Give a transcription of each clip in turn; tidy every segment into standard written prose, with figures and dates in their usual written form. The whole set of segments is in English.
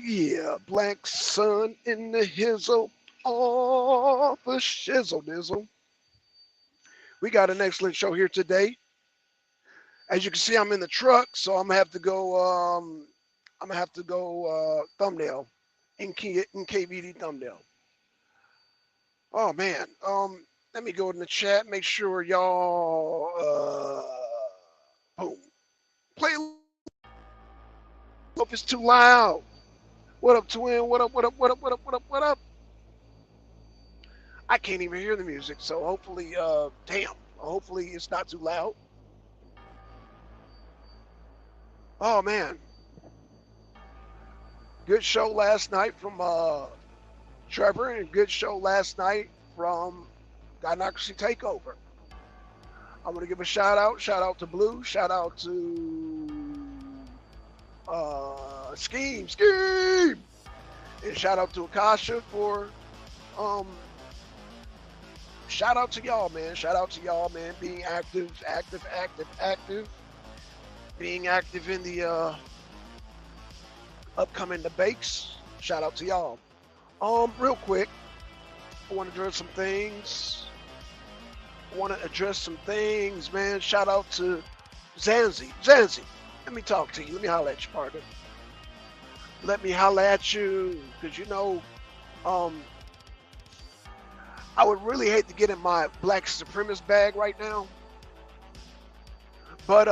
yeah, black sun in the hizzle, all the shizzle dizzle. We got an excellent show here today. As you can see, I'm in the truck, so I'm gonna have to go. I'm gonna have to go thumbnail in KVD thumbnail. Oh man. Let me go in the chat. Make sure y'all. Boom. Play if it's too loud. What up, twin? What up? What up? What up? What up? What up? What up? I can't even hear the music, so hopefully, damn. Hopefully it's not too loud. Oh man, good show last night from Trevor, and good show last night from Gynocracy Takeover. I'm gonna give a shout out to Blue, shout out to Scheme, and shout out to Akasha for um shout out to y'all, man. Shout out to y'all, man, being active, being active in the upcoming debates. Shout out to y'all. Real quick, I want to address some things. Man. Shout out to Zanzi. Zanzi, let me talk to you. Let me holler at you, partner. Let me holler at you, because um, I would really hate to get in my black supremacist bag right now. But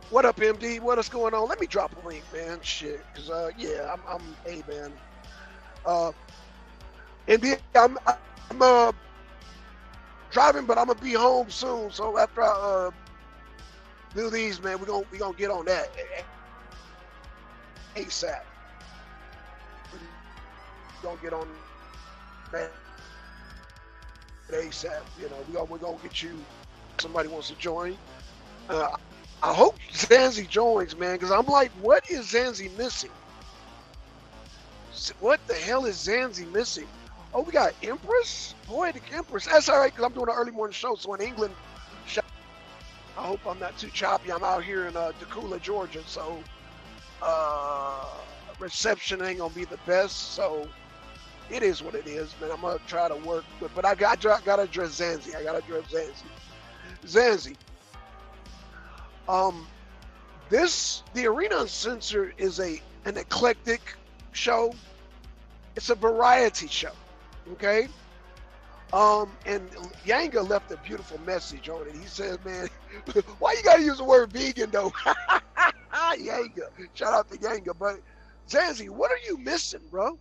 what up, MD? What is going on? Let me drop a link, man. Shit, cause yeah, I'm hey, man. MD, I'm driving, but I'm gonna be home soon. So after I do these, man, we gonna get on that ASAP. We gonna get on that ASAP. We're gonna get you. Somebody wants to join. Uh, I hope Zanzi joins, man, because I'm like, what is Zanzi missing? What the hell is Zanzi missing? Oh, we got Empress? Poetic Empress. That's all right, because I'm doing an early morning show. So in England, I hope I'm not too choppy. I'm out here in Tacoma, Georgia. So reception ain't going to be the best. So it is what it is, man. I'm going to try to work with, but I got to address Zanzi. Zanzi. The Arena Uncensored is an eclectic show. It's a variety show, okay? And Yanga left a beautiful message on it. He said, "Man, why you gotta use the word vegan though?" Yanga, shout out to Yanga. But Zanzi, what are you missing, bro?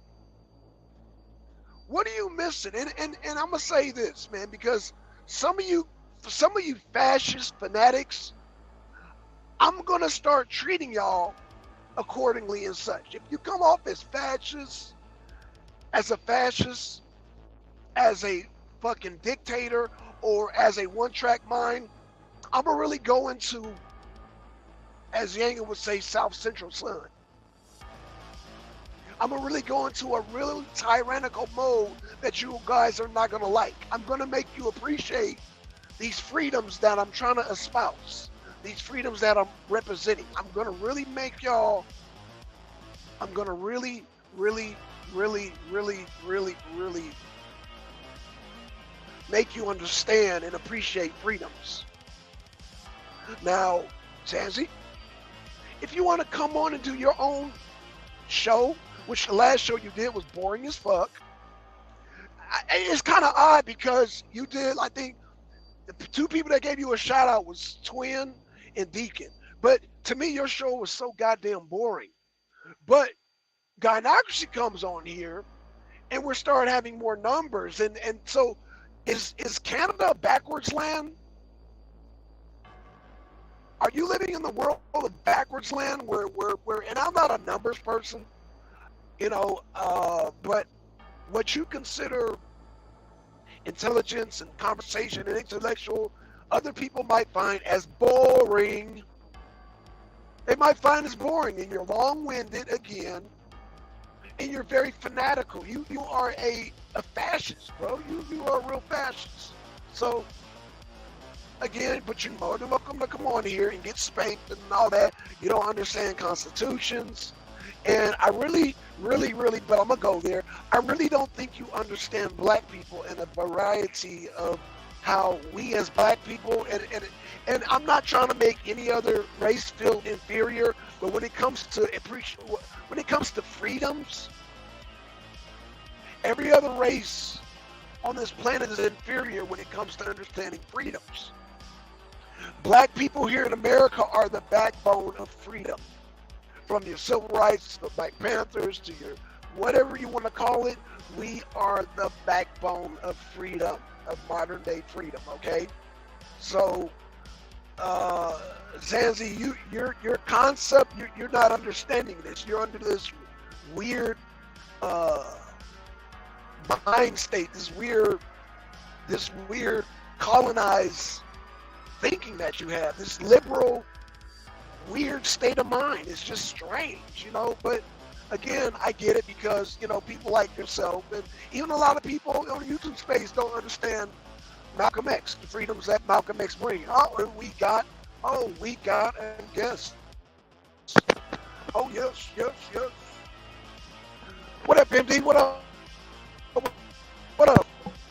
What are you missing? And I'm gonna say this, man, because some of you fascist fanatics, I'm going to start treating y'all accordingly and such. If you come off as fascist, as a fucking dictator, or as a one-track mind, I'm going to really go into, as Yanga would say, South Central Sun. I'm going to really go into a really tyrannical mode that you guys are not going to like. I'm going to make you appreciate these freedoms that I'm trying to espouse. These freedoms that I'm representing. I'm going to really make y'all, I'm going to really make you understand and appreciate freedoms. Now, Zanzi, if you want to come on and do your own show, which the last show you did was boring as fuck, it's kind of odd because you did, I think, the two people that gave you a shout out was Twin and Deacon. But to me, your show was so goddamn boring. But Gynocracy comes on here and we're starting having more numbers. And so is Canada a backwards land? Are you living in the world of backwards land where and I'm not a numbers person, but what you consider intelligence and conversation and intellectual, other people might find as boring. They might find as boring, and you're long-winded again, and you're very fanatical. You are a fascist, bro. You are a real fascist. So again, but you're more than welcome to come on here and get spanked and all that. You don't understand constitutions. And I really, but I'm going to go there. I really don't think you understand black people and a variety of how we as black people, and I'm not trying to make any other race feel inferior, but when it comes to freedoms, every other race on this planet is inferior when it comes to understanding freedoms. Black people here in America are the backbone of freedom. From your civil rights to the Black Panthers to your whatever you want to call it, we are the backbone of freedom, of modern day freedom, okay? So, Zanzi, your concept, you're not understanding this. You're under this weird mind state, this weird colonized thinking that you have, this liberal weird state of mind. It's just strange, you know. But again, I get it because, you know, people like yourself and even a lot of people on YouTube space don't understand Malcolm X, the freedoms that Malcolm X brings. And we got, and guess. Oh, yes. What up, MD? What up? What up?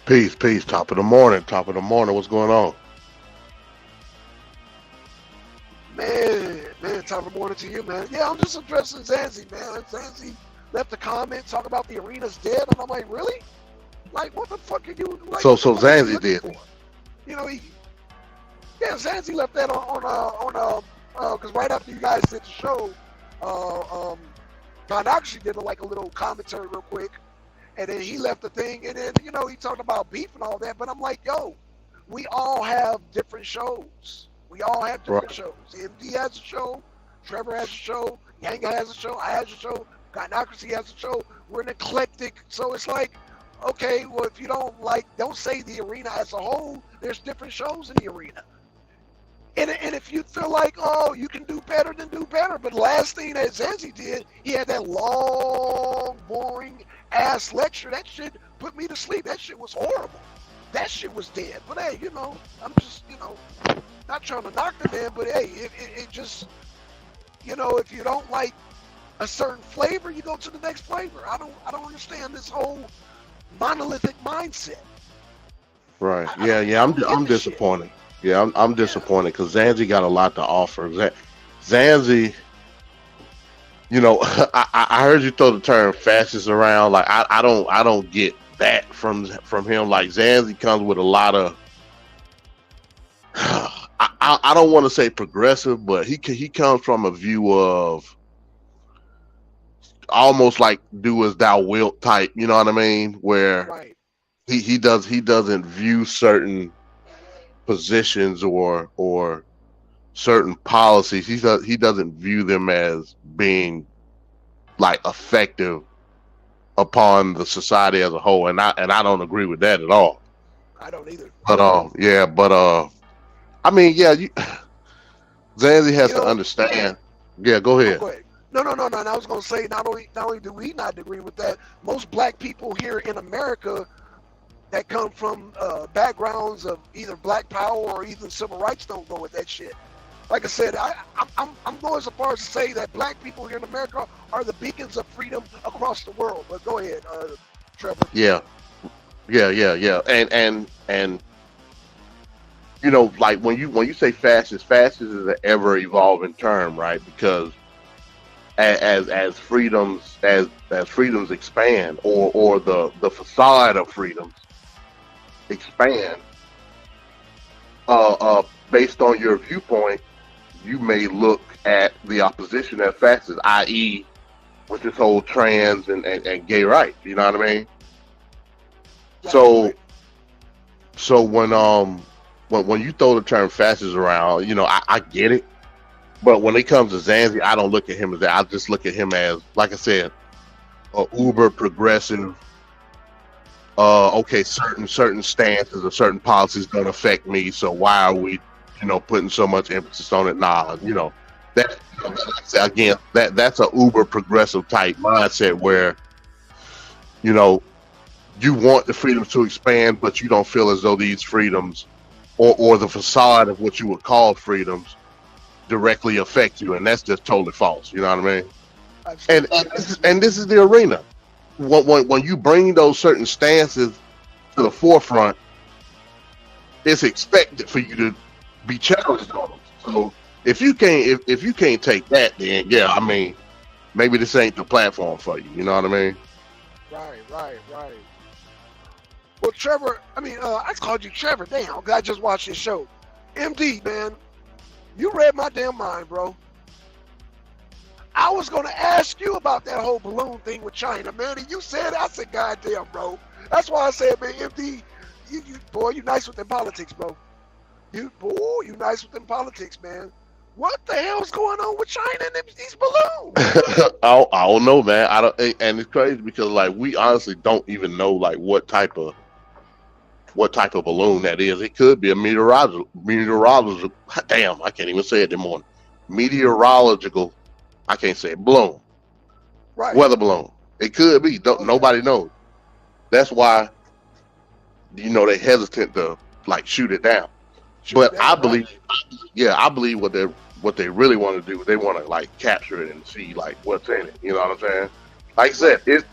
Peace. Top of the morning. What's going on? Man, top of the morning to you, man. Yeah, I'm just addressing Zanzi, man. Zanzi left a comment talking about the arena's dead, and I'm like, really? Like, what the fuck are you? Like, so Zanzi did. For? You know, Zanzi left that on because right after you guys did the show, John actually did like a little commentary real quick, and then he left the thing, and then, you know, he talked about beef and all that, but I'm like, yo, we all have different shows. We all have different shows. MD has a show, Trevor has a show, Yanga has a show, I have a show, Gynocracy has a show. We're an eclectic, so it's like, okay, well, if you don't say the arena as a whole, there's different shows in the arena. And if you feel like, oh, you can do better, then do better. But last thing that Zanzi did, he had that long, boring ass lecture. That shit put me to sleep. That shit was horrible. That shit was dead. But hey, you know, I'm just, you know, not trying to knock the man, but hey, it just, you know, if you don't like a certain flavor, you go to the next flavor. I don't understand this whole monolithic mindset. Right. Yeah. I'm disappointed. Shit. Yeah, I'm disappointed because Zanzi got a lot to offer. Zanzi, you know, I heard you throw the term fascist around. Like I don't get that from him. Like Zanzi comes with a lot of I don't want to say progressive, but he comes from a view of almost like do as thou wilt type. You know what I mean? Where right. he doesn't view certain positions or certain policies. He doesn't view them as being like effective upon the society as a whole, and I don't agree with that at all. I don't either. But I mean, yeah, Zanzi has to understand. Yeah, go ahead. Go ahead. No. I was gonna say not only do we not agree with that, most black people here in America that come from backgrounds of either black power or even civil rights don't go with that shit. Like I said, I'm going so far as to say that black people here in America are the beacons of freedom across the world. But go ahead, Trevor. Yeah. And you know, like when you say fascist is an ever evolving term, right? Because as freedoms expand or the facade of freedoms expand, based on your viewpoint, you may look at the opposition as fascist, i.e., with this whole trans and gay rights. You know what I mean? Right. So when you throw the term fascist around, you know, I get it, but when it comes to Zanzi, I don't look at him as that. I just look at him as, like I said, a uber progressive. Okay, certain stances or certain policies don't affect me, so why are we, you know, putting so much emphasis on it? Nah, you know, that again, that's a uber progressive type mindset where, you know, you want the freedoms to expand, but you don't feel as though these freedoms or the facade of what you would call freedoms directly affect you, and that's just totally false. You know what I mean? And this is the arena. When you bring those certain stances to the forefront, it's expected for you to be challenged on them. So if you can't take that, then yeah, I mean, maybe this ain't the platform for you. You know what I mean? Right. Well, Trevor, I called you Trevor. Damn, I just watched this show. MD, man, you read my damn mind, bro. I was going to ask you about that whole balloon thing with China, man. And you said, I said, goddamn, bro. That's why I said, man, MD, you nice with them politics, bro. You nice with them politics, man. What the hell's going on with China and these balloons? I don't know, man. I don't, and it's crazy because like we honestly don't even know like what type of balloon that is. It could be a meteorological. Damn, I can't even say it anymore. Meteorological. I can't say it. Balloon. Right. Weather balloon. It could be. Nobody knows. That's why they're hesitant to like shoot it down. I believe what they really want to do, they want to like capture it and see like what's in it. You know what I'm saying? Like I said,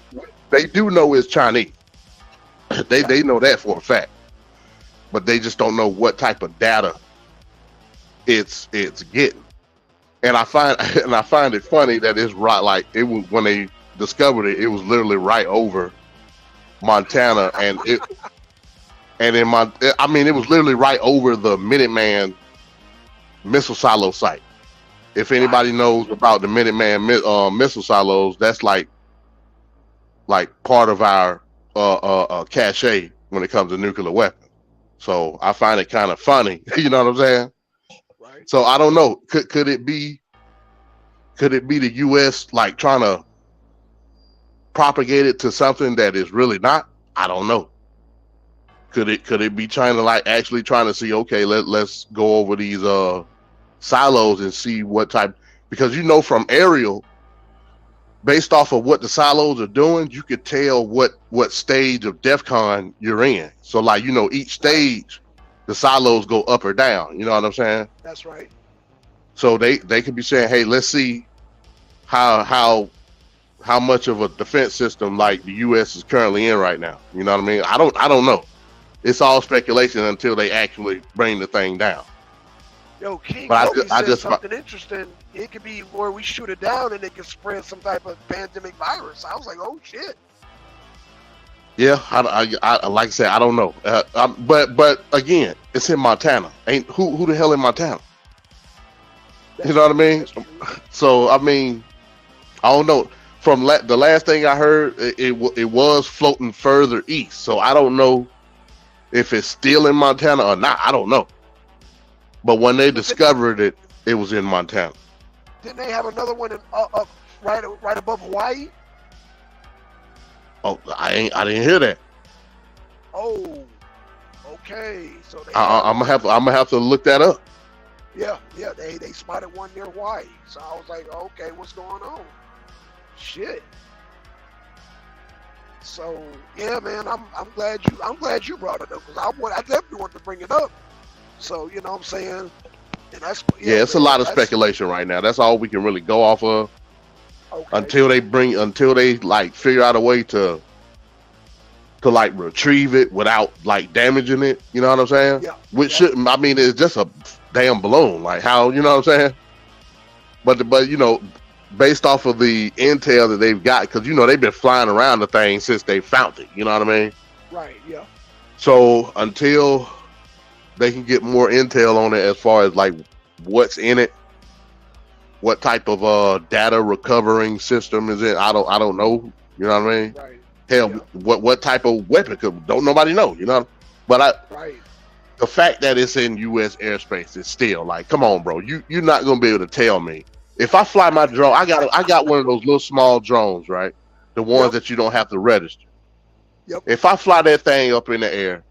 they do know it's Chinese. They know that for a fact, but they just don't know what type of data it's getting. And I find it funny that it's right, like it was when they discovered it, it was literally right over Montana, and it was literally right over the Minuteman missile silo site. If anybody knows about the Minuteman missile silos, that's like part of our cachet when it comes to nuclear weapons. So I find it kind of funny. You know what I'm saying? Right. So I don't know. Could it be the U.S. like trying to propagate it to something that is really not? I don't know. Could it be China like actually trying to see, okay, let's go over these silos and see what type, because from aerial, based off of what the silos are doing, you could tell what stage of DEFCON you're in. So like each stage, the silos go up or down. You know what I'm saying? That's right. So they could be saying, hey, let's see how much of a defense system like the U.S. is currently in right now. You know what I mean? I don't know. It's all speculation until they actually bring the thing down. Yo, King said something interesting. It could be where we shoot it down and it could spread some type of pandemic virus. I was like, oh shit. Yeah, I like I said, I don't know. But again, it's in Montana. Ain't who the hell in Montana? You know what I mean? So I mean, I don't know. From the last thing I heard, it was floating further east. So I don't know if it's still in Montana or not. I don't know. But when they discovered it, it was in Montana. Didn't they have another one right above Hawaii? Oh, I didn't hear that. Oh, okay. So I'm gonna have to look that up. Yeah. They spotted one near Hawaii. So I was like, okay, what's going on? Shit. So yeah, man, I'm glad you brought it up, because I definitely wanted to bring it up. So you know what I'm saying, and that's it's a lot of speculation right now. That's all we can really go off of. Okay. Until they like figure out a way to like retrieve it without like damaging it. You know what I'm saying? Yeah. Which shouldn't. I mean, it's just a damn balloon. Like how, you know what I'm saying? But based off of the intel that they've got, because they've been flying around the thing since they found it. You know what I mean? Right. Yeah. So until they can get more intel on it as far as like what's in it, what type of data recovering system is it, I don't know. You know what I mean? Right. Hell, yeah. What type of weapon? Don't nobody know. But the fact that it's in U.S. airspace is still like, come on, bro. You're not gonna be able to tell me. If I fly my drone, I got one of those little small drones, right? The ones that you don't have to register. Yep. If I fly that thing up in the air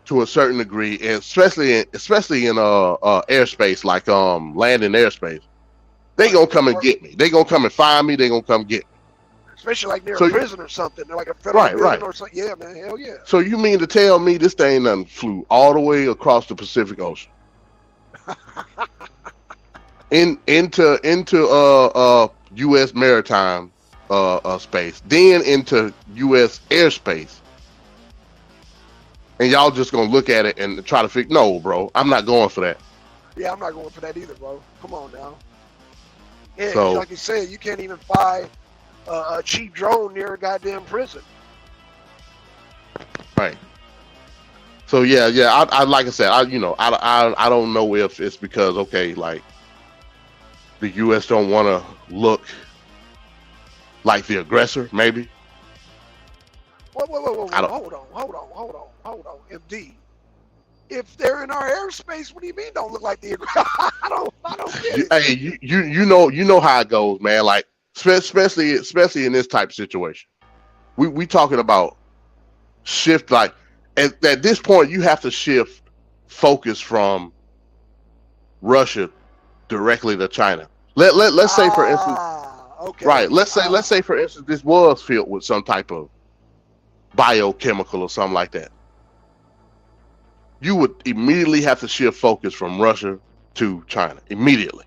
to a certain degree, and especially in airspace, like landing airspace, they gonna come and get me. They gonna come and find me. They gonna come get me. especially like near a So prison or something. They're like a federal right, building right. or something. Yeah, man, hell yeah. So you mean to tell me this thing done flew all the way across the Pacific Ocean into U.S. maritime space, then into U.S. airspace, and y'all just gonna look at it and try to figure? No, bro, I'm not going for that. Yeah, I'm not going for that either, bro. Come on now. Yeah, because So like you said, you can't even fly a cheap drone near a goddamn prison. right. So yeah, I like I said, I don't know if it's because okay, like the U.S. don't want to look like the aggressor, maybe. Whoa. I don't. Hold on. MD. If they're in our airspace, what do you mean don't look like the I don't get it. Hey, you know how it goes, man. Like especially in this type of situation, we talking about shift. Like at this point, you have to shift focus from Russia directly to China. Let's say for instance, Okay. right? Let's say for instance, this was filled with some type of biochemical or something like that. You would immediately have to shift focus from Russia to China immediately,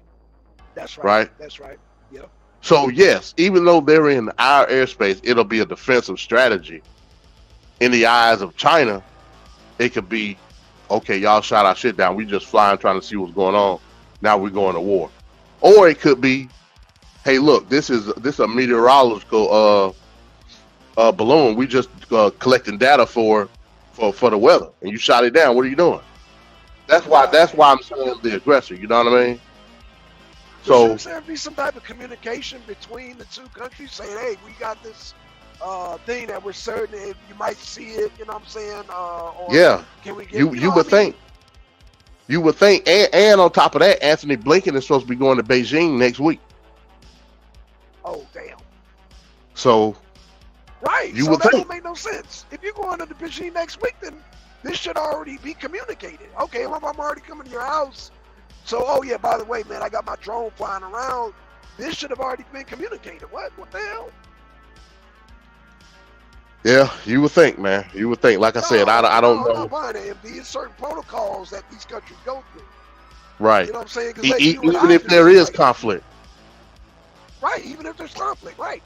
That's right. right? That's right. Yep. So yes, even though they're in our airspace, it'll be a defensive strategy. In the eyes of China, it could be, okay, y'all shot our shit down. We just flying trying to see what's going on. Now we're going to war. Or it could be, hey, look, this is a meteorological balloon. We just collecting data for the weather, and you shot it down. What are you doing? That's why I'm saying the aggressor. You know what I mean? So shouldn't there be some type of communication between the two countries saying, hey, we got this thing that we're certain if you might see it, you know what I'm saying? Or yeah, can we get you would think. You would think, and on top of that, Anthony Blinken is supposed to be going to Beijing next week. Oh damn! So, right, you so would that think. don't make no sense. If you're going to the Beijing next week, then this should already be communicated. Okay, well, if I'm already coming to your house, so oh yeah, by the way, man, I got my drone flying around. This should have already been communicated. What the hell? Yeah, you would think, man. You would think. Like I said, I don't know. I'm not buying it. There's certain protocols that these countries go through. Right. You know what I'm saying? Like even if there is conflict. Right, even if there's conflict, right.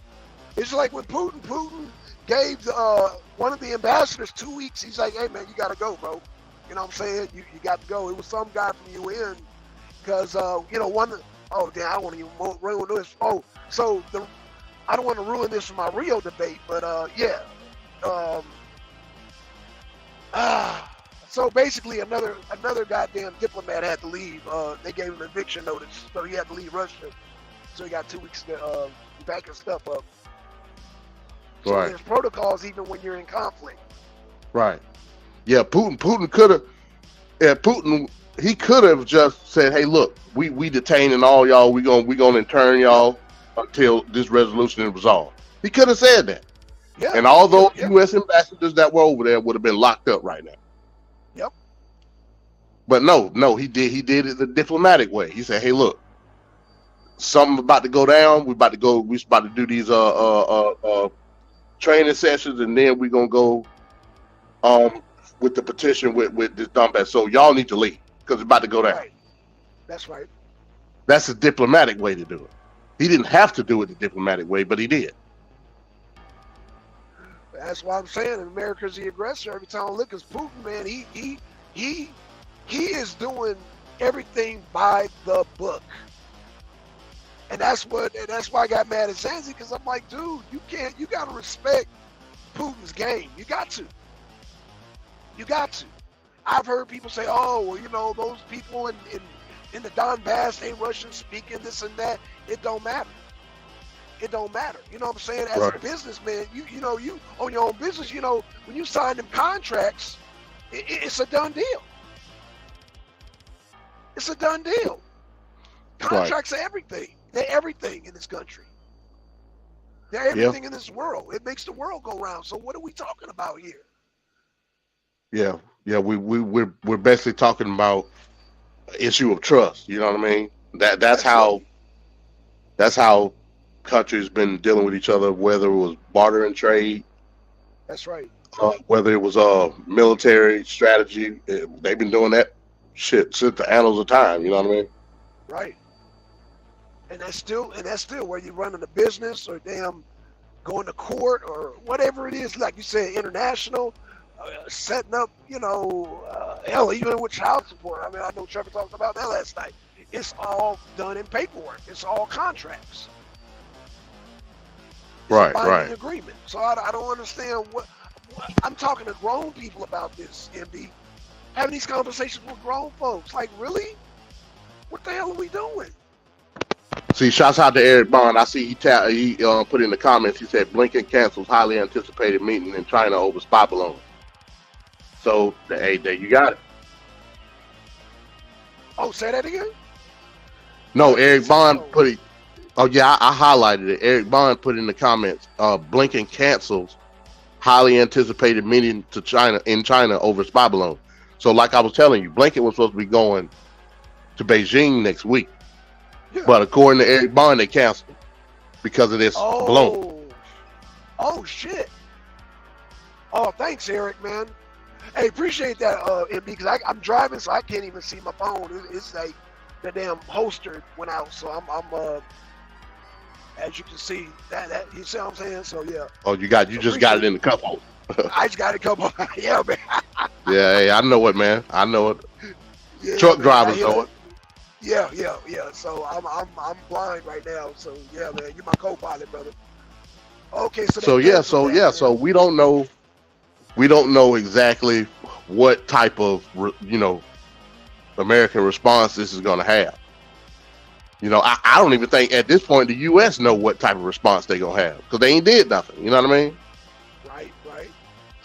It's like when Putin gave one of the ambassadors 2 weeks. He's like, hey, man, you got to go, bro. You know what I'm saying? You got to go. It was some guy from UN because, one, oh, damn, I don't want to even ruin this. Oh, so I don't want to ruin this for my Rio debate, but, yeah. So basically, another goddamn diplomat had to leave. They gave him an eviction notice, so he had to leave Russia. So he got 2 weeks to back his stuff up. So right. There's protocols even when you're in conflict. Right. Yeah, Putin could have. Yeah, Putin, he could have just said, "Hey, look, we detaining all y'all. We gonna intern y'all until this resolution is resolved." He could have said that. Yeah. And all those U.S. ambassadors that were over there would have been locked up right now. Yep. But no, he did it the diplomatic way. He said, "Hey, look, something about to go down. We about to do these training sessions, and then we're gonna go with the petition with this dumbass. So y'all need to leave because it's about to go down." Right. That's right. That's a diplomatic way to do it. He didn't have to do it the diplomatic way, but he did. That's why I'm saying America's the aggressor. Every time I look at Putin, man, he is doing everything by the book. And that's why I got mad at Zanzi, because I'm like, dude, you gotta respect Putin's game. You got to. I've heard people say, oh, well, those people in the Donbass ain't Russian speaking, this and that. It don't matter. It don't matter. You know what I'm saying? As a businessman, you own your own business, when you sign them contracts, it's a done deal. It's a done deal. Contracts are everything. They're everything in this country. They're everything in this world. It makes the world go round. So what are we talking about here? Yeah. We're basically talking about issue of trust. You know what I mean? That's how countries been dealing with each other, whether it was barter and trade, That's right. whether it was military strategy. They've been doing that shit since the annals of time. You know what I mean? Right. And that's still where you're running a business or damn going to court or whatever it is, like you said, international, setting up, hell, even with child support. I mean, I know Trevor talked about that last night. It's all done in paperwork. It's all contracts. It's a Right, binding right. agreement. So I don't understand what I'm talking to grown people about this, MD. Having these conversations with grown folks. Like, really? What the hell are we doing? See, shouts out to Eric Bond. I see he put in the comments. He said Blinken cancels highly anticipated meeting in China over spy balloon. So, hey, there you got it. Oh, say that again? No, Eric Bond put it. Oh yeah, I highlighted it. Eric Bond put in the comments. Blinken cancels highly anticipated meeting in China over spy balloon. So, like I was telling you, Blinken was supposed to be going to Beijing next week. Yeah. But according to Eric Bond, they canceled because of this balloon. Oh, shit. Oh, thanks, Eric, man. Hey, appreciate that, MB, because I'm driving, so I can't even see my phone. It's like the damn holster went out, so I'm as you can see, that you see what I'm saying? So, yeah. Oh, you just got it in the cup holder. I just got a couple. Yeah, man. Yeah, hey, I know it, man. I know it. Yeah, Truck man, drivers know it. Yeah. So I'm blind right now. So yeah, man, you're my co-pilot, brother. Okay, so we don't know exactly what type of American response this is going to have. I don't even think at this point the U.S. know what type of response they're going to have because they ain't did nothing. You know what I mean? Right.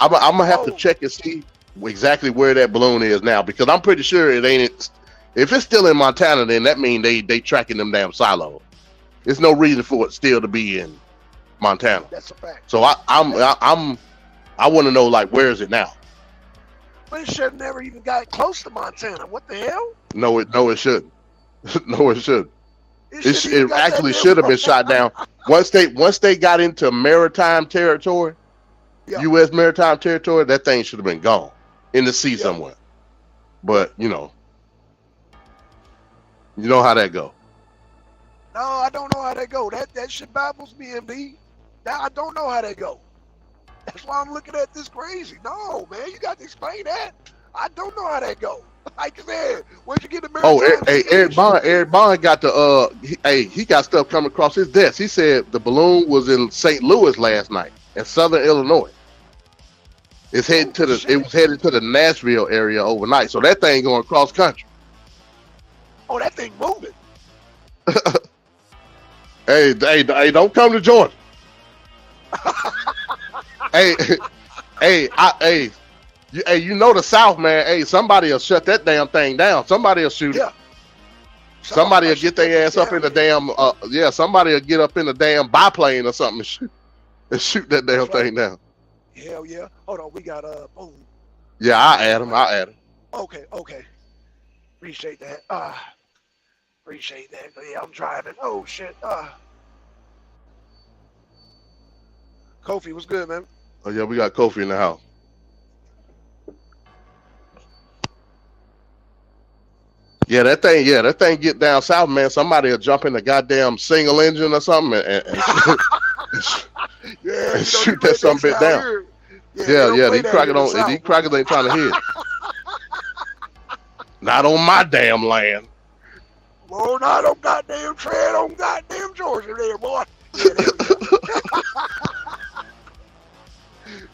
I'm going to have to check and see exactly where that balloon is now because I'm pretty sure it ain't. If it's still in Montana, then that means they tracking them damn silos. There's no reason for it still to be in Montana. That's a fact. So I want to know, like, where is it now? But it should have never even got close to Montana. What the hell? No, it shouldn't. No, it shouldn't. It actually should have been shot down. Once they got into maritime territory, U.S. maritime territory, that thing should have been gone in the sea somewhere. But you know how that go. No, I don't know how that go. That shit baffles me, MD. I don't know how that go. That's why I'm looking at this crazy. No, man, you got to explain that. I don't know how that go. Like I said, where'd you get the maritime? Eric Bond got he got stuff coming across his desk. He said the balloon was in St. Louis last night in Southern Illinois. It was headed to the Nashville area overnight. So that thing going cross country. Oh, that thing moving. Hey, don't come to Georgia. hey, you know the South, man. Hey, somebody will shut that damn thing down. Somebody will shoot it. Somebody will get their ass up in the damn. Somebody will get up in the damn biplane or something and shoot that damn thing down. Hell yeah. Hold on, we got boom. Yeah, I'll add him. Okay. Appreciate that. Yeah, I'm driving. Oh shit. Kofi, what's good, man? Oh yeah, we got Kofi in the house. Yeah, that thing get down south, man. Somebody will jump in the goddamn single engine or something and shoot that some bit down. Yeah, these crackers ain't trying to hit. Not on my damn land. Well, not on goddamn tread on goddamn Georgia there, boy. Yeah, there we go.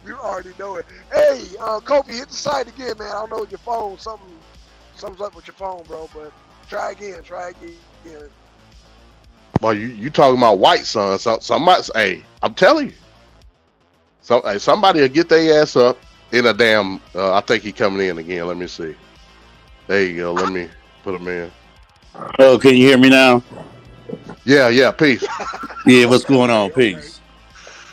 You already know it. Hey, Kofi, hit the site again, man. I don't know your phone. Something's up with your phone, bro, but try again. Well, you talking about white son. Somebody, I'm telling you. Somebody will get their ass up in a damn, I think he coming in again. Let me see. There you go. Let me put him in. Oh, can you hear me now? Yeah, peace. Yeah, what's going on? Peace.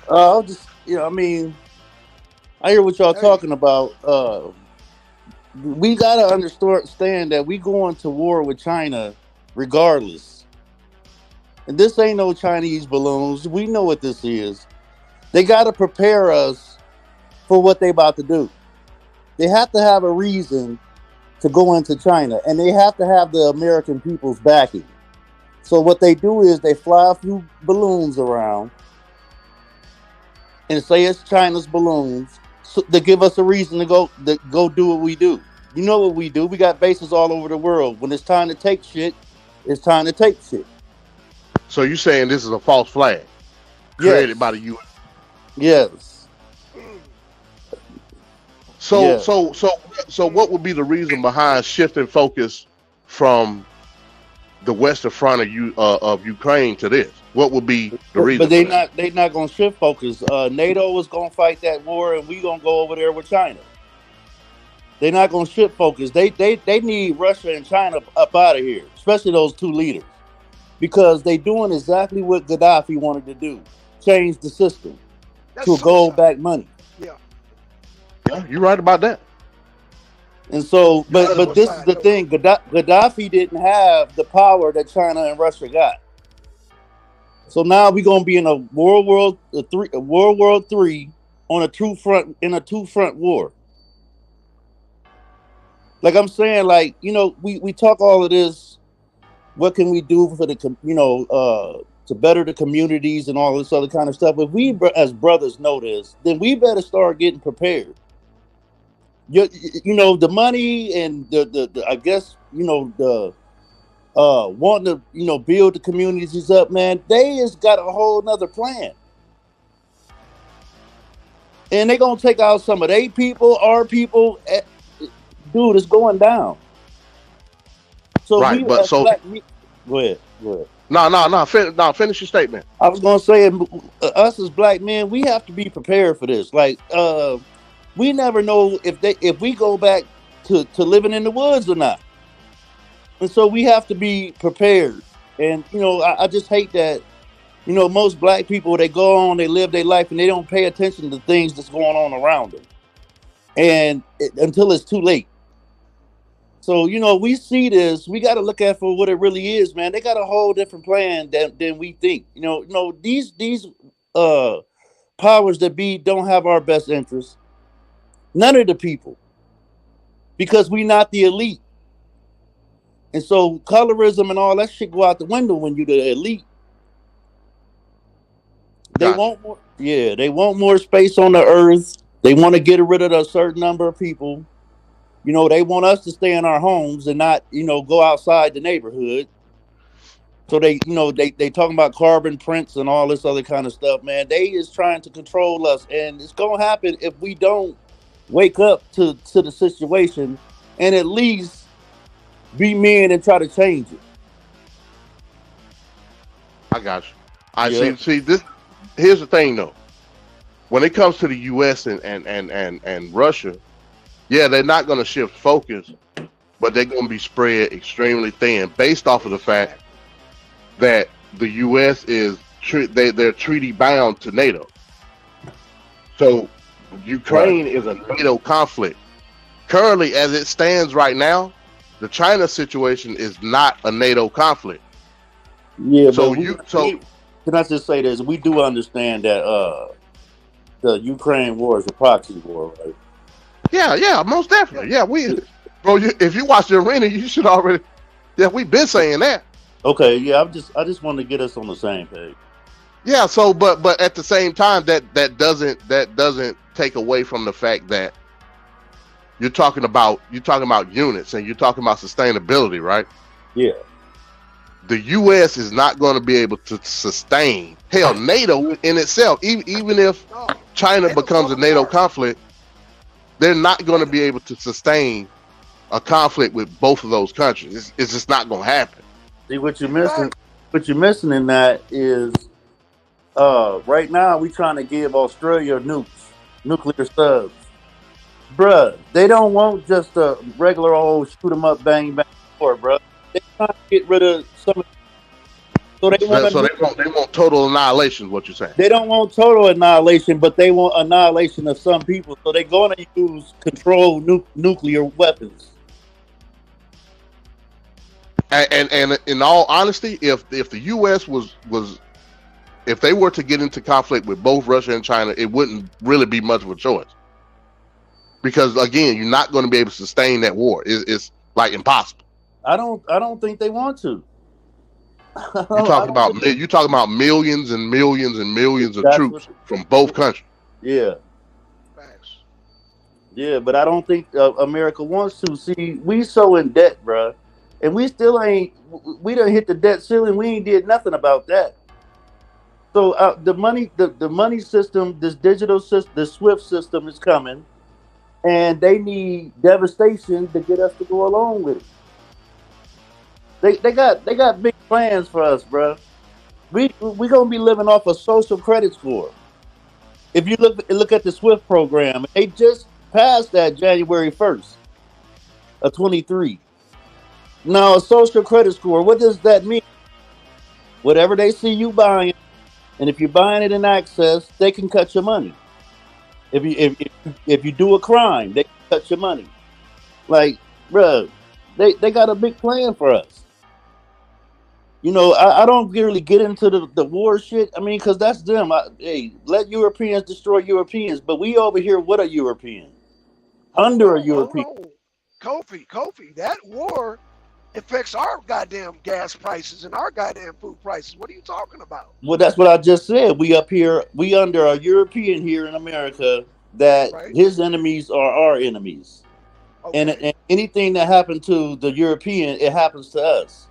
I'll just, I hear what y'all talking about. We gotta understand that we going to war with China regardless. And this ain't no Chinese balloons. We know what this is. They got to prepare us for what they about to do. They have to have a reason to go into China, and they have to have the American people's backing. So what they do is they fly a few balloons around and say it's China's balloons to give us a reason to go do what we do. You know what we do? We got bases all over the world. When it's time to take shit, it's time to take shit. So you saying this is a false flag created by the U.S.? Yes. So what would be the reason behind shifting focus from the western front of Ukraine to this? What would be the reason? But they not gonna shift focus. NATO is gonna fight that war, and we gonna go over there with China. They're not gonna shift focus. They need Russia and China up out of here, especially those two leaders, because they doing exactly what Gaddafi wanted to do: change the system to gold back money. Yeah, you're right about that. And so, but this is the thing: Gaddafi didn't have the power that China and Russia got. So now we're gonna be in a World War III on a two front war. Like I'm saying, like, we talk all of this. What can we do for the to better the communities and all this other kind of stuff? If we as brothers know this, then we better start getting prepared. The money and the I guess the wanting to build the communities up, man. They has got a whole nother plan, and they gonna take out some of their people, our people. Dude, it's going down. So right, go ahead. No. Finish your statement. I was gonna say, us as black men, we have to be prepared for this. Like, we never know if we go back to living in the woods or not, and so we have to be prepared. And I just hate that. Most black people, they go on, they live their life, and they don't pay attention to things that's going on around them, and until it's too late. So, we see this, we got to look at for what it really is, man. They got a whole different plan than we think. These powers that be don't have our best interests. None of the people, because we not the elite. And so colorism and all that shit go out the window when you the elite. They want more space on the earth. They want to get rid of a certain number of people. They want us to stay in our homes and not, go outside the neighborhood. So they talking about carbon prints and all this other kind of stuff, man. They is trying to control us, and it's gonna happen if we don't wake up to the situation and at least be men and try to change it. I got you. I see this. Here's the thing, though. When it comes to the U.S. and Russia. Yeah, they're not going to shift focus, but they're going to be spread extremely thin based off of the fact that the U.S. they're treaty bound to NATO. So Ukraine is a NATO conflict. Currently, as it stands right now, the China situation is not a NATO conflict. Yeah, can I just say this? We do understand that the Ukraine war is a proxy war, right? Yeah, most definitely. Yeah, if you watch the arena, you should already. Yeah, we've been saying that. Okay, yeah, I just wanted to get us on the same page. Yeah, so but at the same time, that doesn't take away from the fact that you're talking about units and you're talking about sustainability, right? Yeah. The U.S. is not going to be able to sustain. Hell, NATO in itself, even if China becomes a NATO conflict. They're not going to be able to sustain a conflict with both of those countries. It's just not going to happen. See, what you're missing in that is right now we're trying to give Australia nuclear subs. Bruh, they don't want just a regular old shoot 'em up, bang bang war, bruh. They trying to get rid of some of. So they want total annihilation. What you're saying? They don't want total annihilation, but they want annihilation of some people. So they're going to use controlled nuclear weapons. And in all honesty, if the U.S. was if they were to get into conflict with both Russia and China, it wouldn't really be much of a choice. Because again, you're not going to be able to sustain that war. It's like impossible. I don't think they want to. You're talking about millions and millions and millions of troops from both countries. Yeah. Facts. Yeah, but I don't think America wants to. See, we so in debt, bruh. And we still ain't. We done hit the debt ceiling. We ain't did nothing about that. So the money system, this digital system, the SWIFT system is coming, and they need devastation to get us to go along with it. They got big plans for us, bruh. We gonna be living off a social credit score. If you look at the SWIFT program, they just passed that January 1st of 23. Now, a social credit score, what does that mean? Whatever they see you buying, and if you're buying it in access, they can cut your money. If you do a crime, they can cut your money. Like, bruh, they got a big plan for us. You know, I don't really get into the war shit. I mean, because that's them. Hey, let Europeans destroy Europeans. But we over here, what are European? Under a European. Hold on. Kofi, that war affects our goddamn gas prices and our goddamn food prices. What are you talking about? Well, that's what I just said. We up here, we under a European here in America that his enemies are our enemies. Okay. And anything that happened to the European, it happens to us.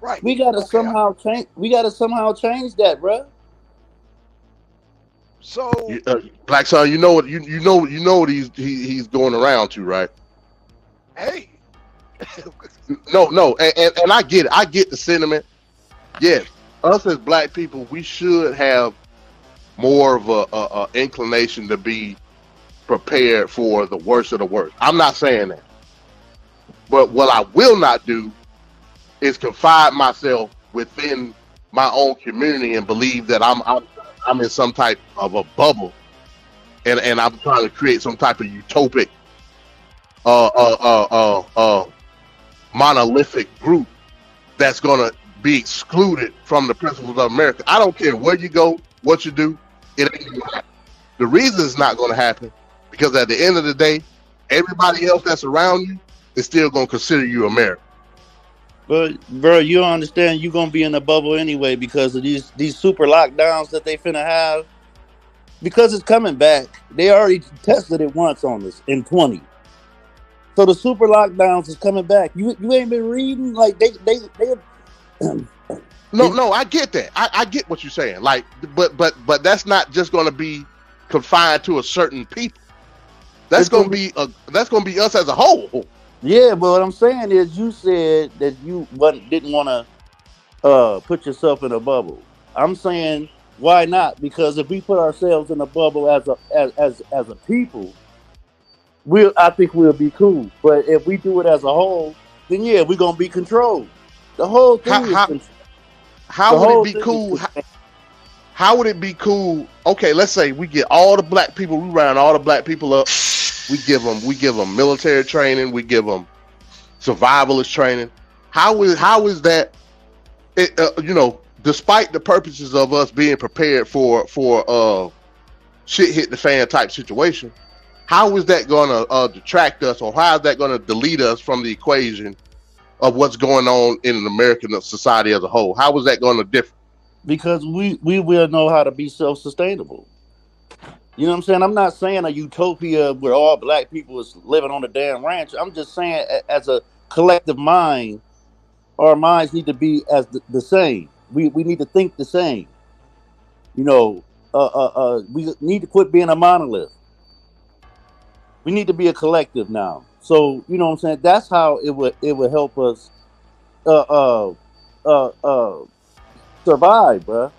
Right. We gotta somehow change. We gotta somehow change that, bro. So, Blackson, you know what he's going around to, right? Hey. No, and I get it. I get the sentiment. Yes, us as black people, we should have more of a inclination to be prepared for the worst of the worst. I'm not saying that, but what I will not do is confine myself within my own community and believe that I'm in some type of a bubble, and I'm trying to create some type of utopic monolithic group that's gonna be excluded from the principles of America. I don't care where you go, what you do, it ain't gonna happen. The reason it's not gonna happen because at the end of the day, everybody else that's around you is still gonna consider you American. But bro, you don't understand. You're gonna be in a bubble anyway because of these super lockdowns that they finna have. Because it's coming back. They already tested it once on us in 20. So the super lockdowns is coming back. You ain't been reading like they. No, I get that. I get what you're saying. Like, but that's not just gonna be confined to a certain people. That's gonna be us as a whole. Yeah, but what I'm saying is, you said that you didn't want to put yourself in a bubble. I'm saying, why not? Because if we put ourselves in a bubble as a people, I think we'll be cool. But if we do it as a whole, then yeah, we're gonna be controlled. The whole thing how would it be cool? How would it be cool? Okay, let's say we get all the black people, we round all the black people up. We give them military training. We give them survivalist training. How is that? Despite the purposes of us being prepared for shit hit the fan type situation, how is that going to detract us, or how is that going to delete us from the equation of what's going on in an American society as a whole? How is that going to differ? Because we will know how to be self-sustainable. You know what I'm saying? I'm not saying a utopia where all black people is living on a damn ranch. I'm just saying, as a collective mind, our minds need to be as the same. We need to think the same. You know, we need to quit being a monolith. We need to be a collective now. So, you know what I'm saying? That's how it would help us survive, bruh.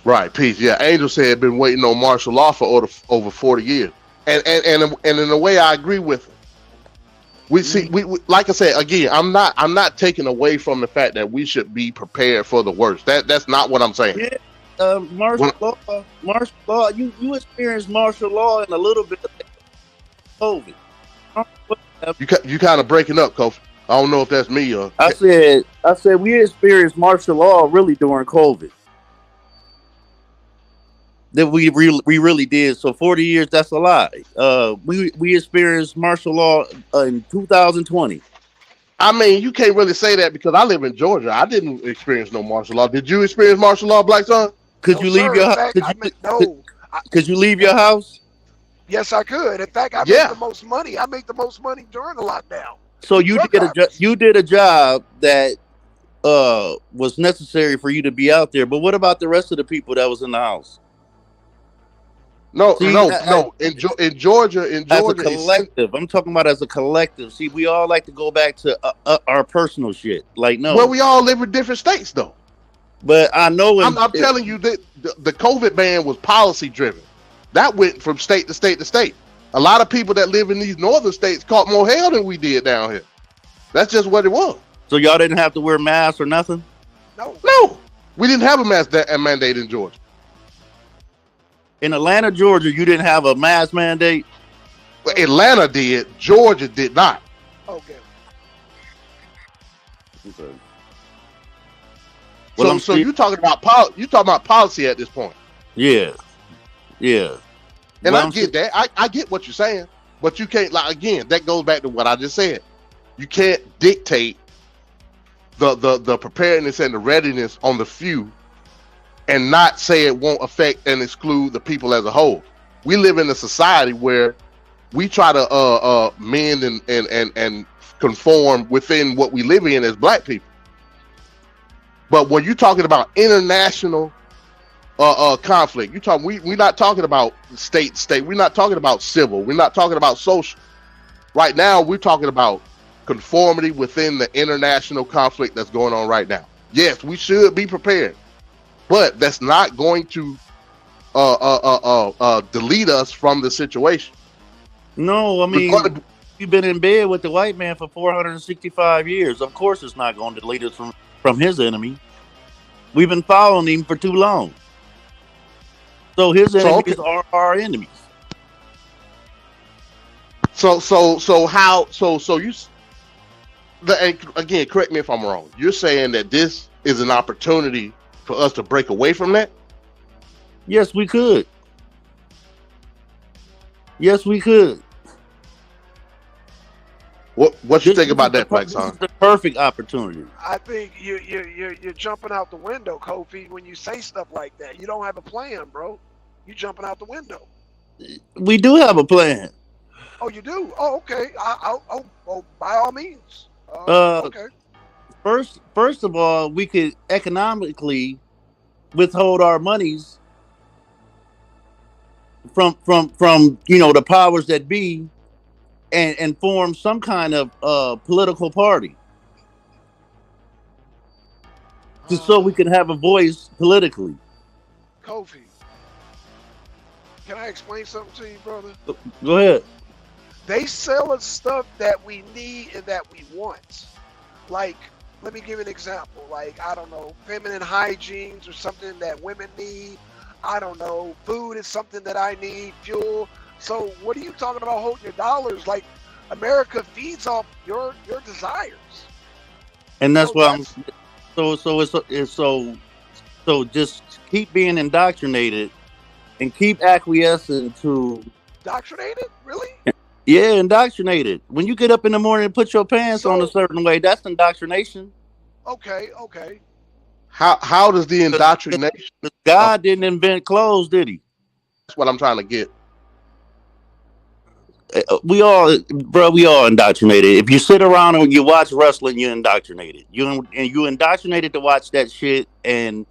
Right, peace. Yeah, Angel said been waiting on martial law for over 40 years, and in a way, I agree with him. We see, we like I said again, I'm not taking away from the fact that we should be prepared for the worst. That's not what I'm saying. Yeah, martial law. You experienced martial law in a little bit of COVID. You kind of breaking up, Kofi. I don't know if that's me or. I said we experienced martial law really during COVID. That we really did. So 40 years, that's a lie. We experienced martial law in 2020. I mean, you can't really say that because I live in Georgia. I didn't experience no martial law. Did you experience martial law, Blackson? Could you leave your house? Could you leave your house? Yes, I could. In fact, I made the most money. I made the most money during the lockdown. So you did a job that was necessary for you to be out there. But what about the rest of the people that was in the house? No. In Georgia, as a collective. I'm talking about as a collective. See, we all like to go back to our personal shit. Like, no. Well, we all live in different states, though. But I know. I'm telling you that the COVID ban was policy driven. That went from state to state to state. A lot of people that live in these northern states caught more hell than we did down here. That's just what it was. So y'all didn't have to wear masks or nothing? No. We didn't have a mask mandate in Georgia. In Atlanta, Georgia, you didn't have a mask mandate? Well, Atlanta did. Georgia did not. Okay. Well, so you talking about policy at this point? Yeah. And I get that. I get what you're saying, but you can't. Like, again, that goes back to what I just said. You can't dictate the preparedness and the readiness on the few, and not say it won't affect and exclude the people as a whole. We live in a society where we try to mend and conform within what we live in as black people. But when you're talking about international conflict, we're not talking about state. We're not talking about civil. We're not talking about social. Right now, we're talking about conformity within the international conflict that's going on right now. Yes, we should be prepared, but that's not going to delete us from the situation. No, I mean, you've been in bed with the white man for 465 years. Of course, it's not going to delete us from his enemy. We've been following him for too long. So his enemies are our enemies. So you, again, correct me if I'm wrong. You're saying that this is an opportunity for us to break away from that? Yes, we could. Yes, we could. What you think about that, Blackson? This is the perfect opportunity. I think you're jumping out the window, Kofi, when you say stuff like that. You don't have a plan, bro. You jumping out the window. We do have a plan. Oh, you do? Oh, okay. Oh, by all means. Okay. First of all, we could economically withhold our monies from the powers that be, and form some kind of political party, just so we can have a voice politically. Kofi, can I explain something to you, brother? Go ahead. They sell us stuff that we need and that we want. Like, let me give you an example. Like, I don't know, feminine hygienes or something that women need. I don't know, food is something that I need, fuel. So what are you talking about holding your dollars? Like, America feeds off your desires. And that's why so just keep being indoctrinated and keep acquiescing to. Indoctrinated? Really? Yeah, indoctrinated. When you get up in the morning and put your pants on a certain way, that's indoctrination. Okay. How does the indoctrination? God didn't invent clothes, did he? That's what I'm trying to get. We all indoctrinated. If you sit around and you watch wrestling, you're indoctrinated. You indoctrinated to watch that shit, and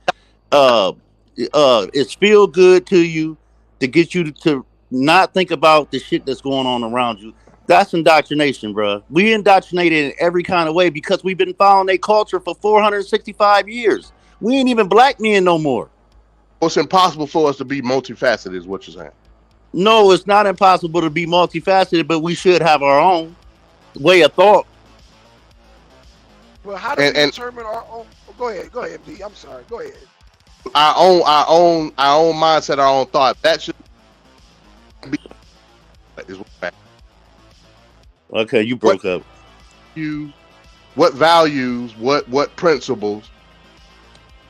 it's feel good to you to get you to not think about the shit that's going on around you. That's indoctrination, bro. We indoctrinated in every kind of way because we've been following a culture for 465 years. We ain't even black men no more. It's impossible for us to be multifaceted, is what you're saying. No, it's not impossible to be multifaceted, but we should have our own way of thought. Well, how do we determine our own? Go ahead, D. I'm sorry. Go ahead. Our own mindset, our own thought. That should be. Okay, you What broke up. what values, what principles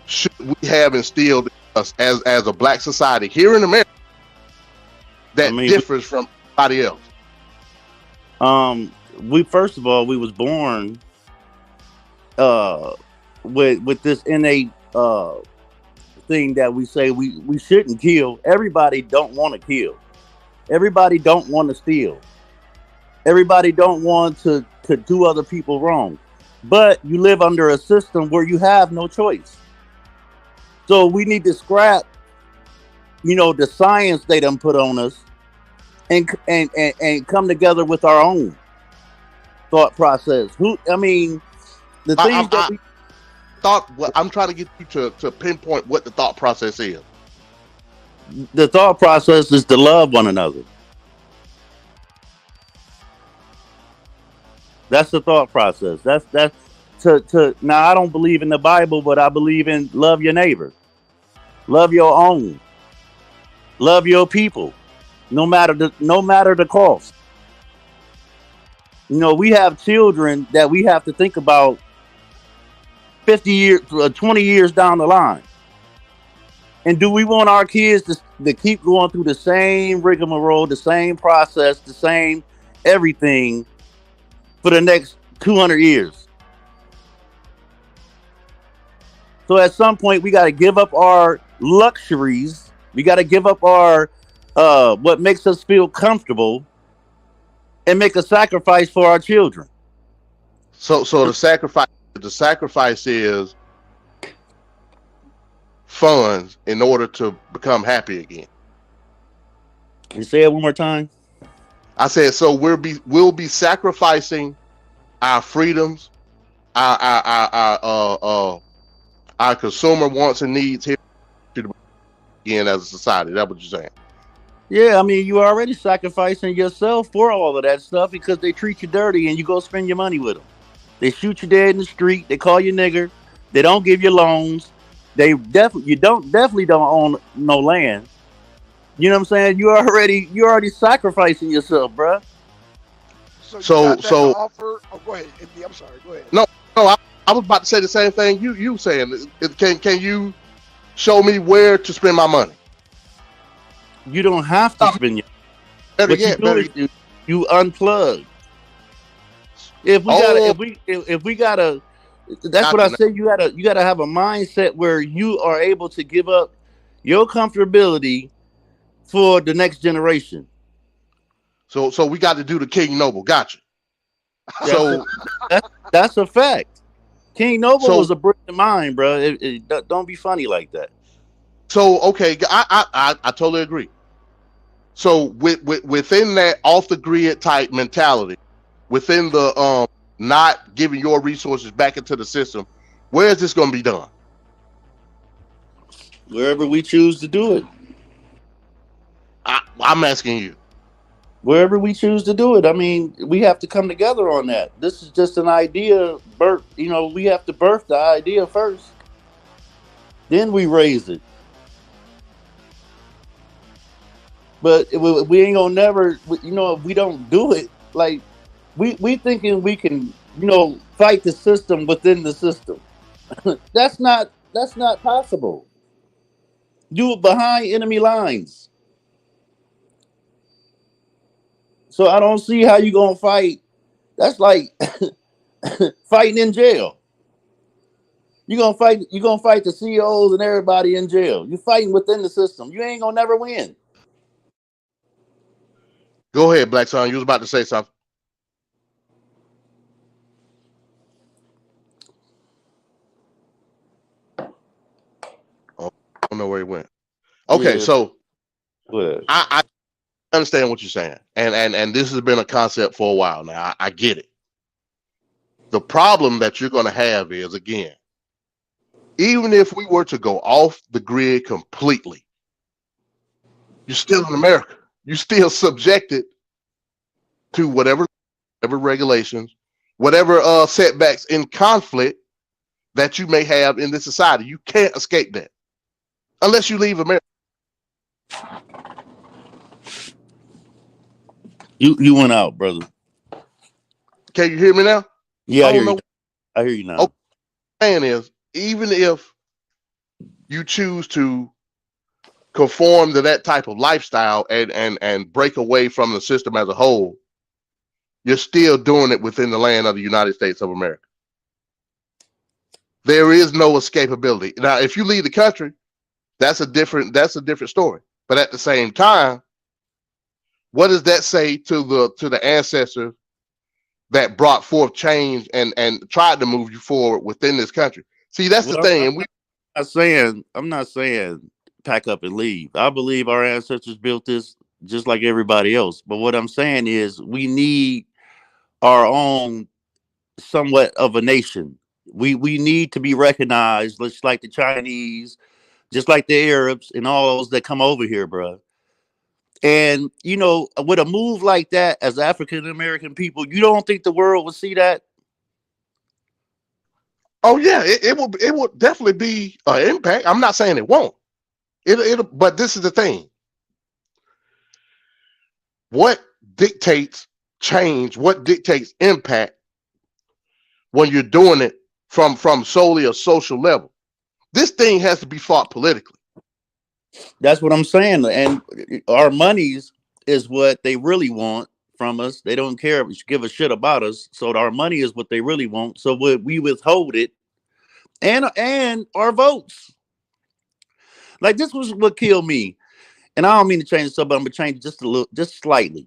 should we have instilled in us as a black society here in America I that mean, differs from everybody else? we first of all, we was born uh with this innate thing that we say we shouldn't kill. Everybody don't want to kill. Everybody don't want to steal. Everybody don't want to do other people wrong. But you live under a system where you have no choice. So we need to scrap, the science they done put on us, and come together with our own thought process. I mean, the things that we I'm trying to get you to pinpoint what the thought process is. the thought process is to love one another. That's the thought process. That's to now I don't believe in the Bible, but I believe in love your neighbor, love your own, love your people, no matter the cost. We have children that we have to think about 50 years, 20 years down the line. And do we want our kids to keep going through the same rigmarole, the same process, the same everything for the next 200 years? So at some point, we got to give up our luxuries. We got to give up our what makes us feel comfortable and make a sacrifice for our children. So the sacrifice is funds in order to become happy again. You say it one more time. I said so we'll be sacrificing our freedoms, our consumer wants and needs here again as a society. That's what you're saying. Yeah, I mean, you already sacrificing yourself for all of that stuff because they treat you dirty and you go spend your money with them. They shoot you dead in the street. They call you nigger. They don't give you loans. You definitely don't own no land. You know what I'm saying? You're already sacrificing yourself, bruh. So you So got that to so offer? Oh, go ahead, MD. I'm sorry. Go ahead. no, I was about to say the same thing you saying. Can you show me where to spend my money? You don't have to spend your. Better What you yet, do is you unplug. If we gotta, oh, if we gotta, that's what I gotcha. say. You gotta have a mindset where you are able to give up your comfortability for the next generation. So we got to do the King Noble. Gotcha. That's a So that's a fact. King Noble so was a brilliant mind, bro. Don't be funny like that. so okay, I totally agree. So within that off the grid type mentality, within the not giving your resources back into the system, where is this going to be done? Wherever we choose to do it, I'm asking you. wherever we choose to do it. I mean, we have to come together on that. This is just an idea. We have to birth the idea first, then we raise it. But we ain't gonna never. If we don't do it, like we thinking we can, fight the system within the system. That's not possible. Do it behind enemy lines. So I don't see how you gonna fight. That's like fighting in jail. You gonna fight the CEOs and everybody in jail. You're fighting within the system. You ain't gonna never win. Go ahead, Black Son. You was about to say something. Oh, I don't know where he went. Okay, Yeah. so But I understand what you're saying, and this has been a concept for a while now. I get it. The problem that you're going to have is, again, even if we were to go off the grid completely, you're still in America. You're still subjected to whatever regulations, whatever setbacks in conflict that you may have in this society. You can't escape that unless you leave America. you went out, brother. Can you hear me now? Yeah, I I hear don't you. know. I hear you What now. I'm saying is, even if you choose to conform to that type of lifestyle and break away from the system as a whole, you're still doing it within the land of the United States of America. There is no escapability. Now, if you leave the country, that's a different story. But at the same time, what does that say to the ancestors that brought forth change and tried to move you forward within this country? See, that's the Well, thing. And I'm not saying pack up and leave. I believe our ancestors built this just like everybody else. But what I'm saying is we need our own somewhat of a nation. We need to be recognized, just like the Chinese, just like the Arabs and all those that come over here, bro. And you know, with a move like that, as African American people, you don't think the world will see that? oh yeah, it will definitely be an impact. I'm not saying it won't. But this is the thing. What dictates change? What dictates impact when you're doing it from solely a social level? This thing has to be fought politically. That's what I'm saying. And our monies is what they really want from us. They don't care, give a shit about us. So our money is what they really want. So we withhold it, and our votes. Like this was what killed me. And I don't mean to change the subject, I'm gonna change it just a little, just slightly.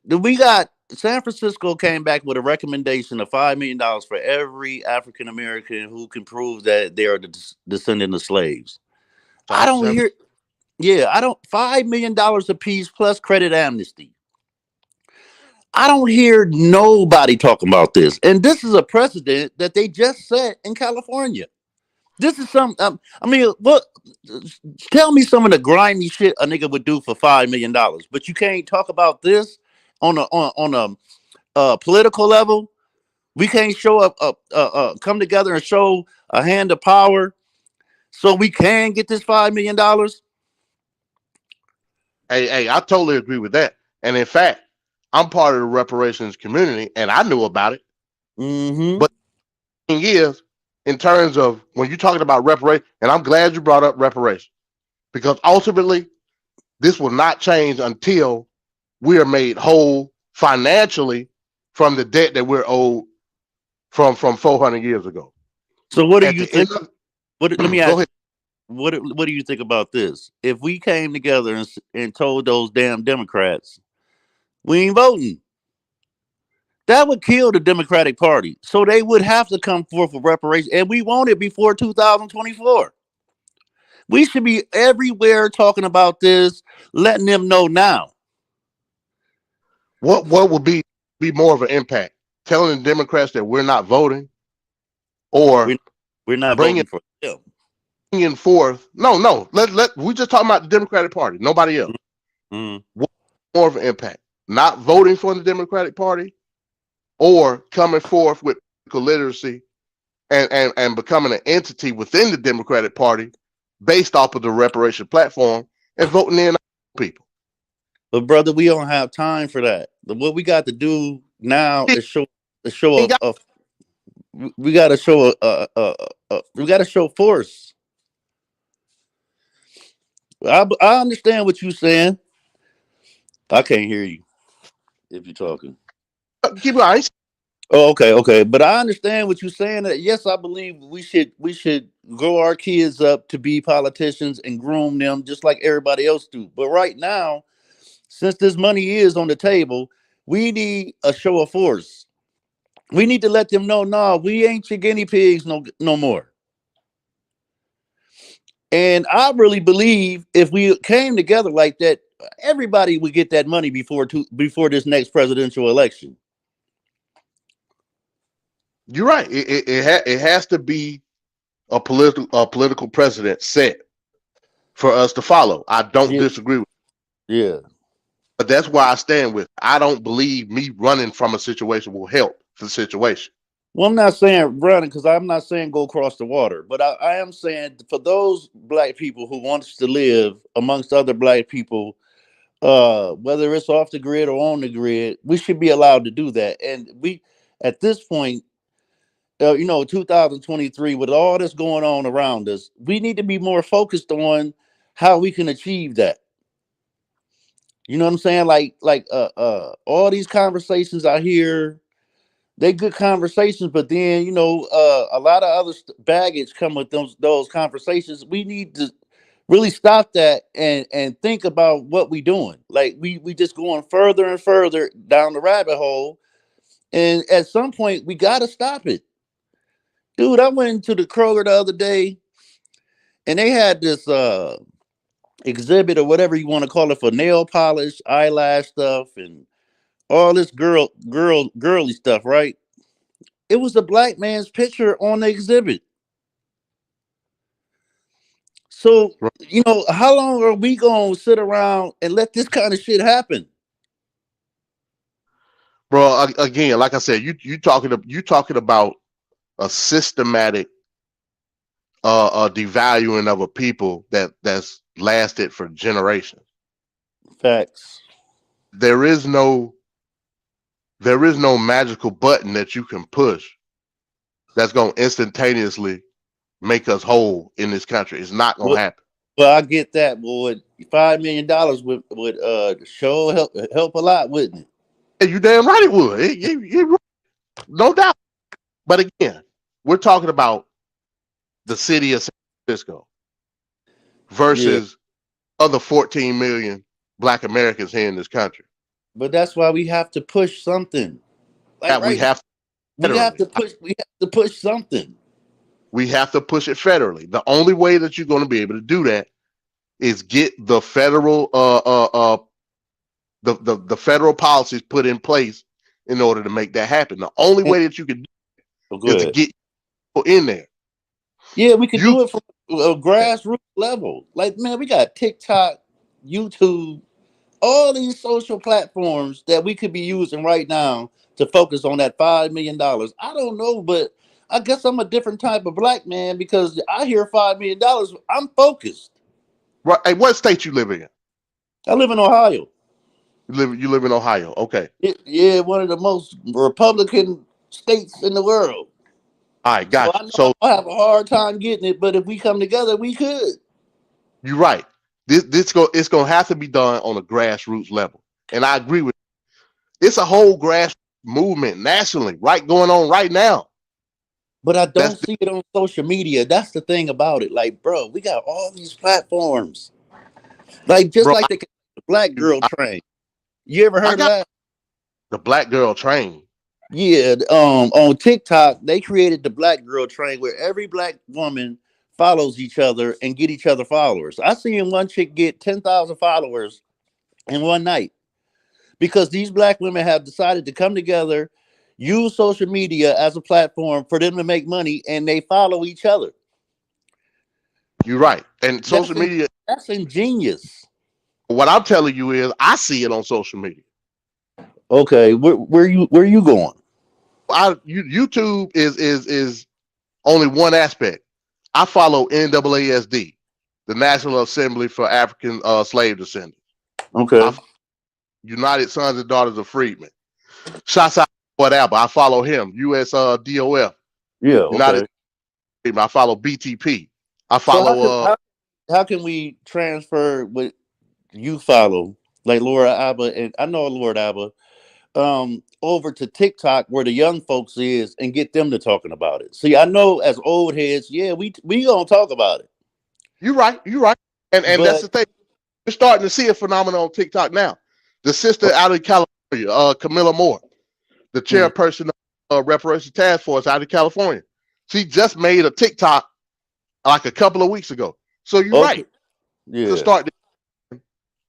We got San Francisco came back with a recommendation of $5 million for every African American who can prove that they are the descendant of slaves. I don't hear, yeah, I don't $5 million apiece plus credit amnesty. I don't hear nobody talking about this, and this is a precedent that they just set in California. This is some. I mean, what? Tell me some of the grimy shit a nigga would do for $5 million, but you can't talk about this on a political level. We can't show up, come together and show a hand of power, so we can get this $5 million. Hey, I totally agree with that. And in fact, I'm part of the reparations community, and I knew about it. Mm-hmm. But the thing is, in terms of when you're talking about reparation, and I'm glad you brought up reparation, because ultimately, this will not change until we are made whole financially from the debt that we're owed from 400 years ago. So, what do At you the think? end of, Let me go ask ahead. you. What do you think about this? If we came together and told those damn Democrats we ain't voting, that would kill the Democratic Party. So they would have to come forth with reparations, and we want it before 2024. We should be everywhere talking about this, letting them know now. What would be more of an impact? Telling the Democrats that we're not voting, or We're, we're not bringing voting for them. forth. No. Let we just talking about the Democratic Party. Nobody else. Mm-hmm. What more of an impact? Not voting for the Democratic Party, or coming forth with political literacy and becoming an entity within the Democratic Party based off of the reparation platform and voting in people. But brother, we don't have time for that. What we got to do now is show Ain't got a we got to show we got to show force. I understand what you're saying. I can't hear you if you're talking. keep going. Oh, okay. But I understand what you're saying. That yes, I believe we should grow our kids up to be politicians and groom them just like everybody else do. But right now, since this money is on the table, we need a show of force. We need to let them know, nah, we ain't your guinea pigs no more. And I really believe if we came together like that, everybody would get that money before this next presidential election. You're right. It has to be a political precedent set for us to follow. I don't Yeah, disagree with, yeah. but that's why I stand with. I don't believe me running from a situation will help the situation. Well, I'm not saying running because I'm not saying go across the water, but I am saying for those black people who wants to live amongst other black people whether it's off the grid or on the grid, we should be allowed to do that. And we, at this point, 2023, with all that's going on around us, we need to be more focused on how we can achieve that. You know what I'm saying? All these conversations I hear, they good conversations, but then a lot of other baggage come with those conversations. We need to really stop that and think about what we doing. Like we just going further and further down the rabbit hole, and at some point we got to stop it. Dude, I went into the Kroger the other day, and they had this exhibit or whatever you want to call it for nail polish, eyelash stuff, and all this girly stuff, right? It was a black man's picture on the exhibit. So, how long are we gonna sit around and let this kind of shit happen? Bro, again, like I said, you talking about a systematic devaluing of a people that's lasted for generations. Facts. There is no magical button that you can push that's going to instantaneously make us whole in this country. It's not going to happen. Well, I get that, boy. $5 million would sure help a lot, wouldn't it? Yeah, you damn right it would. No doubt. But again, we're talking about the city of San Francisco versus other 14 million Black Americans here in this country. But that's why we have to push something. We have to push something. We have to push it federally. The only way that you're going to be able to do that is get the federal the federal policies put in place in order to make that happen. The only way that you can do it is to get people in there. Yeah, we can do it from a grassroots level. Like, man, we got TikTok, YouTube, all these social platforms that we could be using right now to focus on that $5 million. I don't know, but I guess I'm a different type of black man because I hear $5 million. I'm focused. Right. Hey, what state you live in? I live in Ohio. You live in Ohio. Okay. Yeah, one of the most Republican states in the world. All right, gotcha. So I have a hard time getting it, but if we come together, we could. You're right. It's gonna have to be done on a grassroots level, and I agree with you. It's a whole grassroots movement nationally, right, going on right now. But I don't see it on social media. That's the thing about it. Like, bro, we got all these platforms. Like, just like the Black Girl Train. You ever heard of that? The Black Girl Train. Yeah, on TikTok, they created the Black Girl Train where every black woman follows each other and get each other followers. I seen one chick get 10,000 followers in one night because these black women have decided to come together, use social media as a platform for them to make money, and they follow each other. You're right. And social media, that's ingenious. What I'm telling you is I see it on social media. Okay, where you going? YouTube is only one aspect. I follow NAASD, the National Assembly for African Slave Descendants. Okay. United Sons and Daughters of Freedmen. Shouts out whatever. I follow him. US DOF. Yeah. United Freedmen. I follow BTP. I follow. So how can we transfer what you follow, like Laura Abba, and I know Lord Abba, over to TikTok where the young folks is and get them to talking about it? See, I know as old heads, we gonna talk about it. You're right. And that's the thing. We're starting to see a phenomenon on TikTok now. The sister out of California, Camilla Moore, the chairperson of Reparations Task Force out of California. She just made a TikTok like a couple of weeks ago. So you're right. Yeah. To start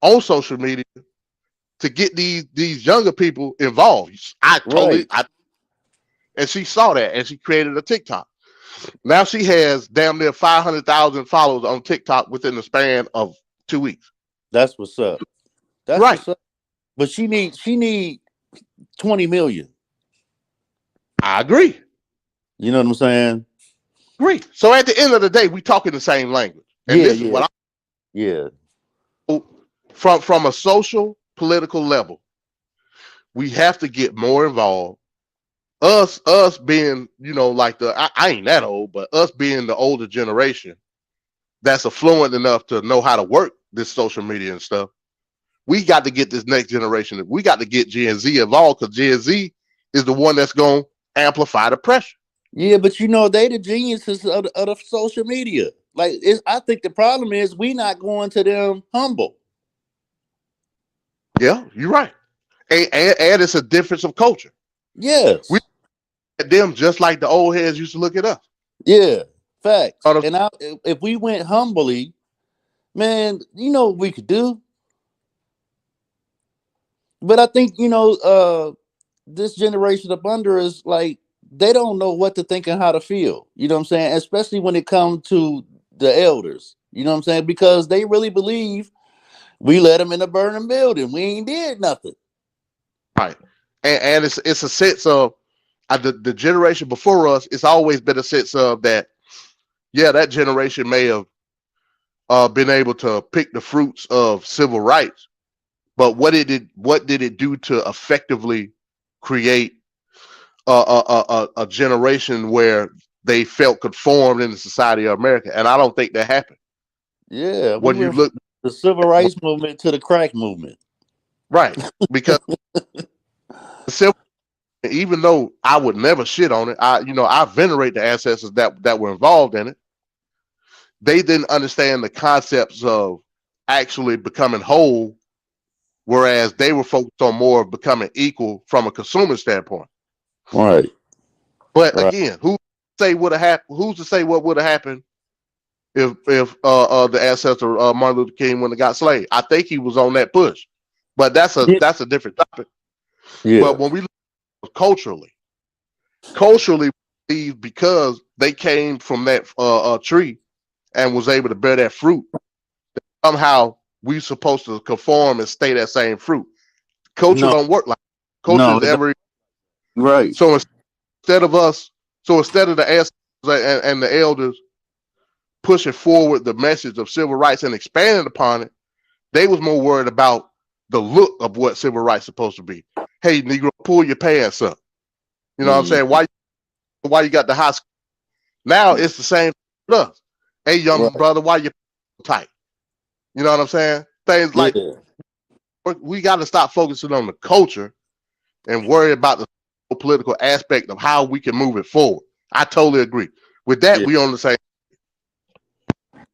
on social media to get these younger people involved. And she saw that and she created a TikTok. Now she has damn near 500,000 followers on TikTok within the span of 2 weeks. That's what's up. That's right. What's up. But she need 20 million. I agree. You know what I'm saying? Agree. So at the end of the day, we talking the same language. And this is what from a social political level, we have to get more involved. Us being, like I ain't that old, but us being the older generation that's affluent enough to know how to work this social media and stuff. We got to get this next generation. We got to get Gen Z involved, because Gen Z is the one that's going to amplify the pressure. Yeah, but they the geniuses of the social media. Like, I think the problem is we not going to them humble. Yeah, you're right. And it's a difference of culture. We Yes. at them just like the old heads used to look at us. Yeah. Facts. Out of- And if we went humbly, man, you know what we could do. But I think, this generation up under is like, they don't know what to think and how to feel. You know what I'm saying? Especially when it comes to the elders. You know what I'm saying? Because they really believe we let them in a burning building. We ain't did nothing. Right. And it's a sense of the generation before us. It's always been a sense of that. Yeah, that generation may have been able to pick the fruits of civil rights, but what did it do to effectively create a generation where they felt conformed in the society of America? And I don't think that happened. Yeah, we When you went from look the civil rights movement to the crack movement. right, because the civil, even though I would never shit on it, I venerate the ancestors that were involved in it. They didn't understand the concepts of actually becoming whole, whereas they were focused on more of becoming equal from a consumer standpoint. Right. But Right. again, who's to say what would have happened if the ancestor Martin Luther King when he got slaved? I think he was on that push, but that's Yeah. a different topic. Yeah. But when we look culturally, because they came from that tree and was able to bear that fruit, somehow we supposed to conform and stay that same fruit. Culture No. don't work like that. Culture No. is every Right. so instead of the ancestors and the elders pushing forward the message of civil rights and expanding upon it, they was more worried about the look of what civil rights is supposed to be. Hey, Negro, pull your pants up. You know what I'm saying? Why you got the high school? Now it's the same with us. Hey, young Right. brother, why you tight? You know what I'm saying? Things like Yeah. we got to stop focusing on the culture and worry about the political aspect of how we can move it forward. I totally agree. With that, Yeah. we on the same.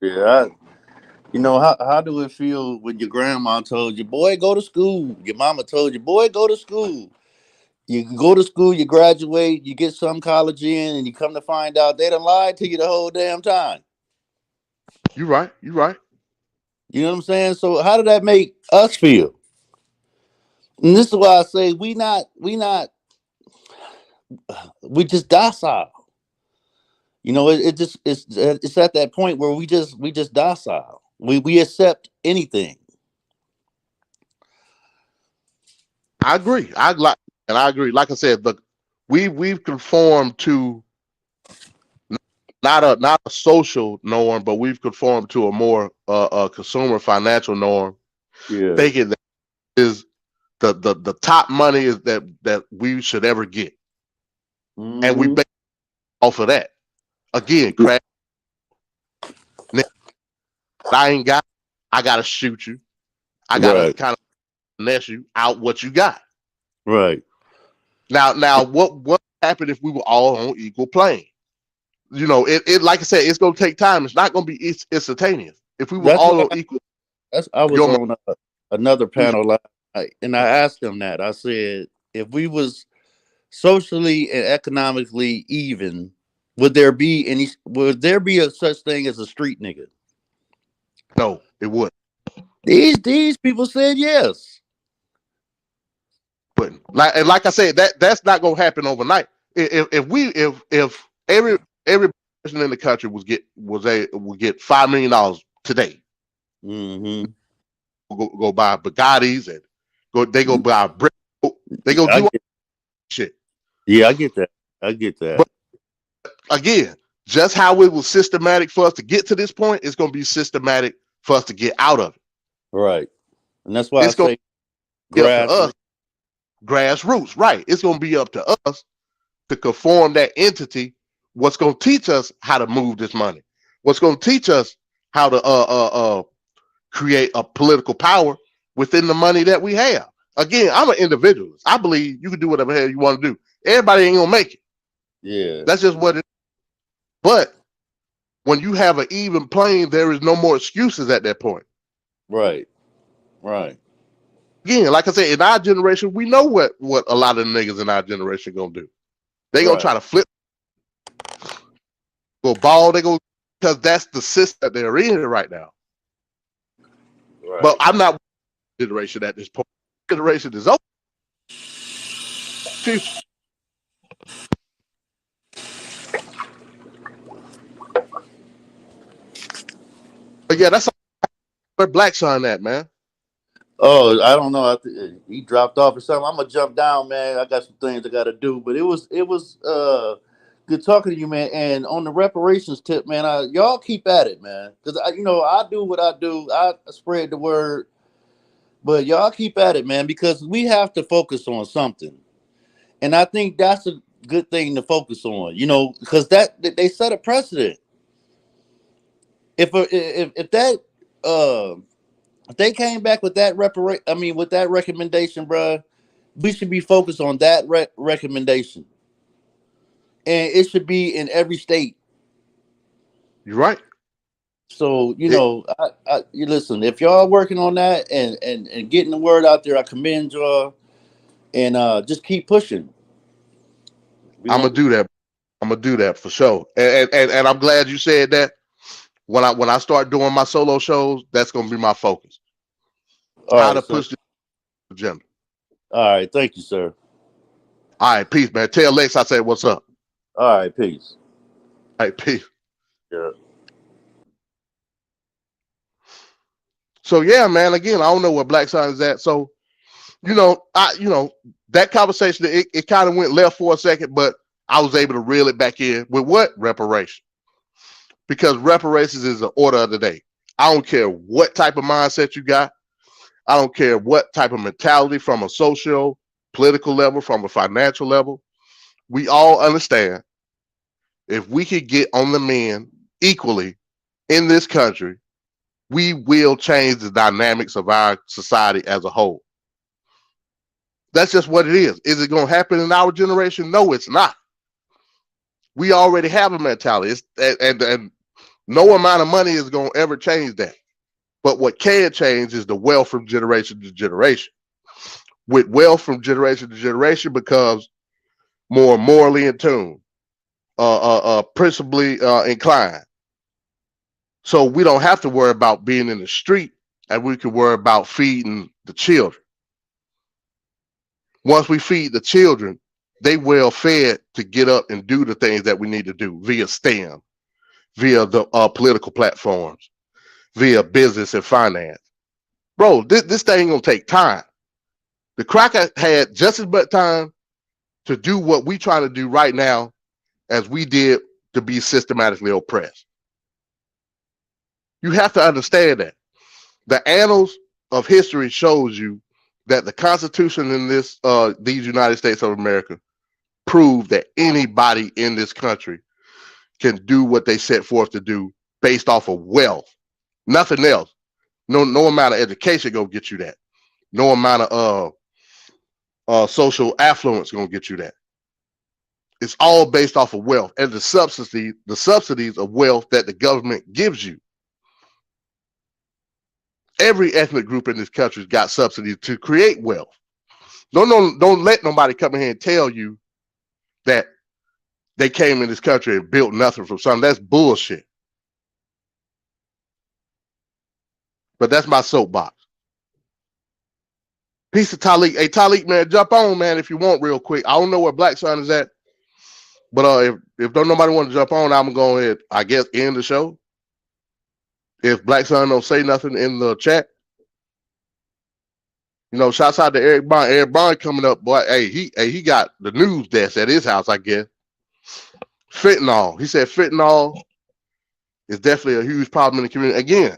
Yeah. How do it feel when your grandma told you, boy, go to school? Your mama told you, boy, go to school. You go to school, you graduate, you get some college in, and you come to find out they done lied to you the whole damn time. You're right. You're right. You know what I'm saying? So how did that make us feel? And this is why I say we just docile. It's at that point where we just docile. We accept anything. I agree. I agree. Like I said, look, we've conformed to not a social norm, but we've conformed to a more consumer financial norm, Yeah. thinking that is the top money is that we should ever get, and we Mm-hmm. base off of that. Again, crash. I ain't got. I gotta shoot you. I gotta Right. kind of finesse you out what you got. Right. Now, what happened if we were all on equal plane? It like I said, it's gonna take time. It's not gonna be instantaneous. If we were That's all what on equal, I was your on another panel and I asked them that. I said, if we was socially and economically even, would there be a such thing as a street nigga? no, it would. These people said yes. But like I said, that's not gonna happen overnight. If every person in the country would get $5 million today, Mm-hmm. go buy Bugattis and go buy brick, they go I do all get, shit. yeah, I get that. I get that. But again, just how it was systematic for us to get to this point, it's gonna be systematic for us to get out of it. Right. And that's why I It's going say to be up to us, grassroots. grassroots, right? It's going to be up to us to conform that entity. What's going to teach us how to move this money? What's going to teach us how to create a political power within the money that we have? Again, I'm an individualist. I believe you can do whatever the hell you want to do. Everybody ain't gonna make it. Yeah. That's just what it is. But when you have an even plane, there is no more excuses at that point. Right. Right. Again, like I said, in our generation, we know what a lot of the niggas in our generation gonna do. They gonna Right. try to flip, go ball, they go, because that's the system that they're in right now. But Right. I'm not generation at this point. Generation is over. But yeah, that's where Blackson at, man. Oh, I don't know. He dropped off or something. I'm gonna jump down, man. I got some things I gotta do. But it was good talking to you, man. And on the reparations tip, man, y'all keep at it, man. Because I do what I do. I spread the word, but y'all keep at it, man. Because we have to focus on something, and I think that's a good thing to focus on. Because that they set a precedent. If that uh if they came back with that with that recommendation, bruh, we should be focused on that recommendation, and it should be in every state. You're right. So It, you listen. If y'all working on that and getting the word out there, I commend y'all, and just keep pushing. We I'm gonna gonna do that. I'm gonna do that for sure. And I'm glad you said that. When I start doing my solo shows, that's gonna be my focus. all How right, to sir. push the agenda. All right, thank you, sir. All right, peace, man. Tell Lex I said what's up. All right, peace. All right, peace. Yeah. So yeah, man. Again, I don't know where Black Sun is at. So that conversation it kind of went left for a second, but I was able to reel it back in with what reparation, because reparations is the order of the day. I don't care what type of mindset you got. I don't care what type of mentality from a social, political level, from a financial level. We all understand if we could get on the men equally in this country, we will change the dynamics of our society as a whole. That's just what it is. Is it going to happen in our generation? No, it's not. We already have a mentality. And no amount of money is going to ever change that. But what can change is the wealth from generation to generation. With wealth from generation to generation becomes more morally in tune, principally inclined. So we don't have to worry about being in the street, and we can worry about feeding the children. Once we feed the children, they well fed to get up and do the things that we need to do via STEM, via the political platforms, via business and finance. Bro, this thing gonna take time. The cracker had just as much time to do what we trying to do right now as we did to be systematically oppressed. You have to understand that. The annals of history shows you that the Constitution in these United States of America prove that anybody in this country can do what they set forth to do based off of wealth. Nothing else. No amount of education gonna get you that. No amount of social affluence gonna get you that. It's all based off of wealth and the subsidies of wealth that the government gives you. Every ethnic group in this country's got subsidies to create wealth. Don't let nobody come in here and tell you that they came in this country and built nothing from something. That's bullshit. But that's my soapbox. Peace to Talik. Hey, Talik, man, jump on, man, if you want, real quick. I don't know where Black Sun is at, but if don't nobody want to jump on, I'm going to, I guess, end the show. If Black Sun don't say nothing in the chat, shouts out to Eric Bond. Eric Bond coming up, boy. Hey, he got the news desk at his house, I guess. Fentanyl. He said fentanyl is definitely a huge problem in the community. Again,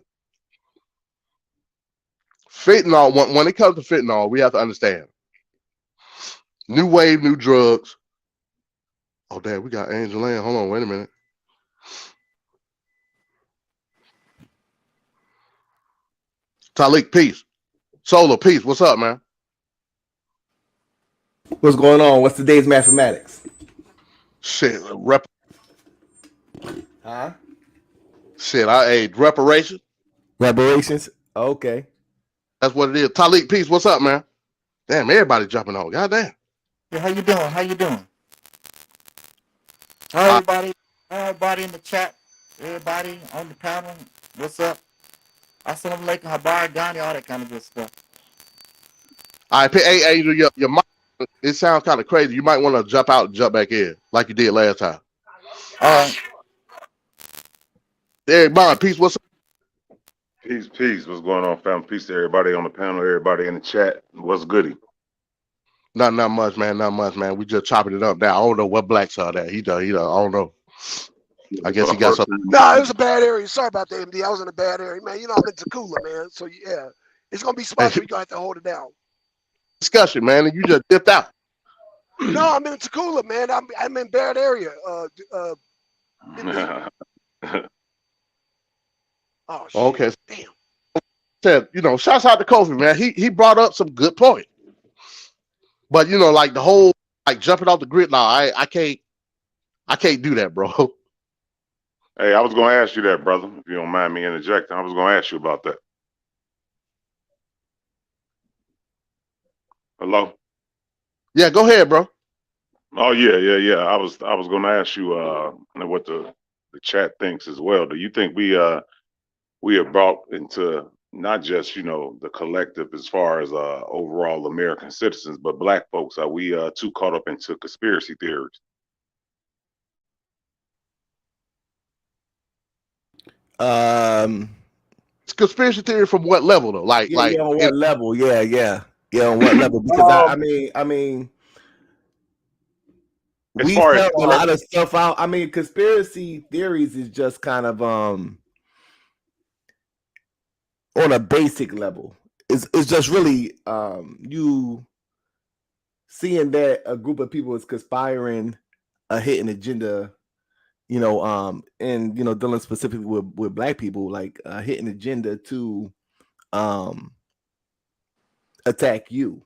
fentanyl. When it comes to fentanyl, we have to understand new wave, new drugs. Oh, damn, we got Angel Ann. Hold on, wait a minute. Talik, peace. Solo, peace. What's up, man? What's going on? What's today's mathematics? Shit, Huh? Shit, reparations. Reparations? Okay. That's what it is. Talik, peace. What's up, man? Damn, everybody jumping on. Goddamn. Yeah, how you doing? How you doing? Hi, everybody in the chat, everybody on the panel. What's up? Assalamu alaikum, habar, Ghani, all that kind of good stuff. All right, hey, Angel, your mic, it sounds kind of crazy. You might want to jump out and jump back in like you did last time. All right. Everybody, peace. What's up? Peace. What's going on, fam? Peace to everybody on the panel, everybody in the chat. What's goody? Not much, man. Not much, man. We just chopping it up now. I don't know what Blackson that. He done. I don't know. I guess he got something. Nah, it was a bad area. Sorry about that, MD. I was in a bad area, man. You know, I'm in Tacoola, man. So yeah, it's gonna be spots where you're gonna have to hold it down. Discussion, man, and you just dipped out. No, I'm in Tacoola, man. I'm in bad area. Oh shit. Okay. Damn. Said, shouts out to Kofi, man. He brought up some good points. But like the whole jumping off the grid now, I can't do that, bro. Hey, I was gonna ask you that, brother. If you don't mind me interjecting, I was gonna ask you about that. Hello? Yeah, go ahead, bro. Oh yeah. I was gonna ask you what the chat thinks as well. Do you think we are brought into not just the collective as far as overall American citizens, but black folks? Are we too caught up into conspiracy theories? It's conspiracy theory from what level though? On what level? Yeah, on what level? Because I mean, we found a lot of stuff out. I mean, conspiracy theories is just kind of on a basic level. It's just really you seeing that a group of people is conspiring a hidden agenda, and dealing specifically with black people, like a hidden agenda to attack you.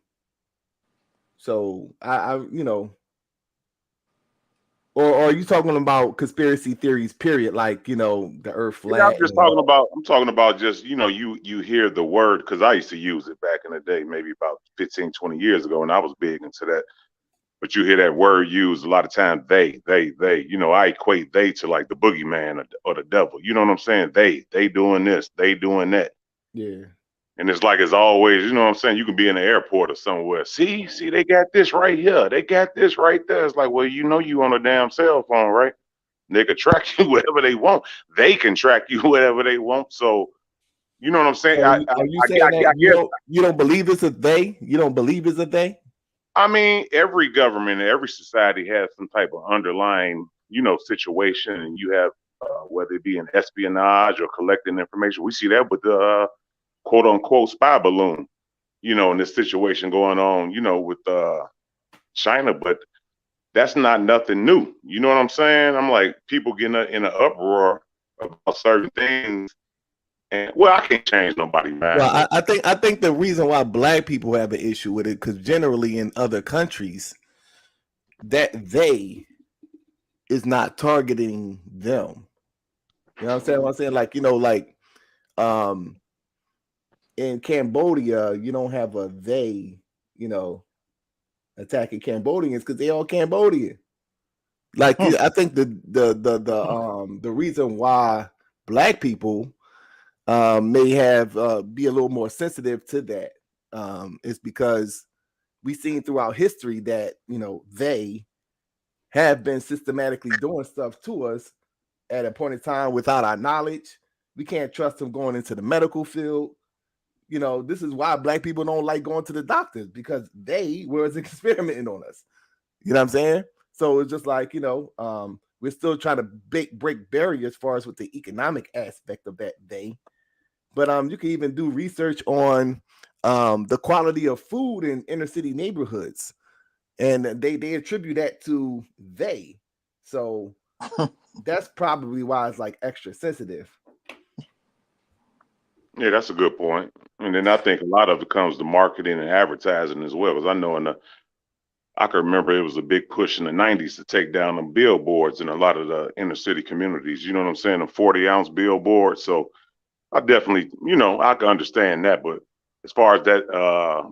So I or are you talking about conspiracy theories, period? Like, the earth flat. Yeah, I'm talking about just, you hear the word, because I used to use it back in the day, maybe about 15, 20 years ago, and I was big into that. But you hear that word used a lot of times, they, I equate they to like the boogeyman or the devil. You know what I'm saying? They doing this, they doing that. Yeah. And it's like, as always, you know what I'm saying? You can be in the airport or somewhere. See, they got this right here. They got this right there. It's like, well, you on a damn cell phone, right? They can track you wherever they want. They can track you wherever they want. So, you know what I'm saying? So are you saying that you don't believe it's a they? You don't believe it's a they? I mean, every government, every society has some type of underlying, situation, and you have whether it be an espionage or collecting information. We see that with the quote unquote spy balloon, in this situation going on, with China, but that's not nothing new. You know what I'm saying? I'm like, people getting in an uproar about certain things. And well, I can't change nobody, man. Well, I think the reason why black people have an issue with it, because generally in other countries, that they is not targeting them. You know what I'm saying? What I'm saying, like, in Cambodia, you don't have a they, attacking Cambodians because they all Cambodian. Like, I think the reason why black people may have be a little more sensitive to that is because we've seen throughout history that they have been systematically doing stuff to us at a point in time without our knowledge. We can't trust them going into the medical field. This is why black people don't like going to the doctors, because they were experimenting on us. You know what I'm saying? So it's just like, we're still trying to break barriers as far as with the economic aspect of that they. But you can even do research on the quality of food in inner city neighborhoods, and they attribute that to they. So that's probably why it's like extra sensitive. Yeah, that's a good point. And then I think a lot of it comes to marketing and advertising as well. Because I know I can remember it was a big push in the '90s to take down the billboards in a lot of the inner city communities. You know what I'm saying? The 40-ounce billboards. So I definitely, I can understand that. But as far as that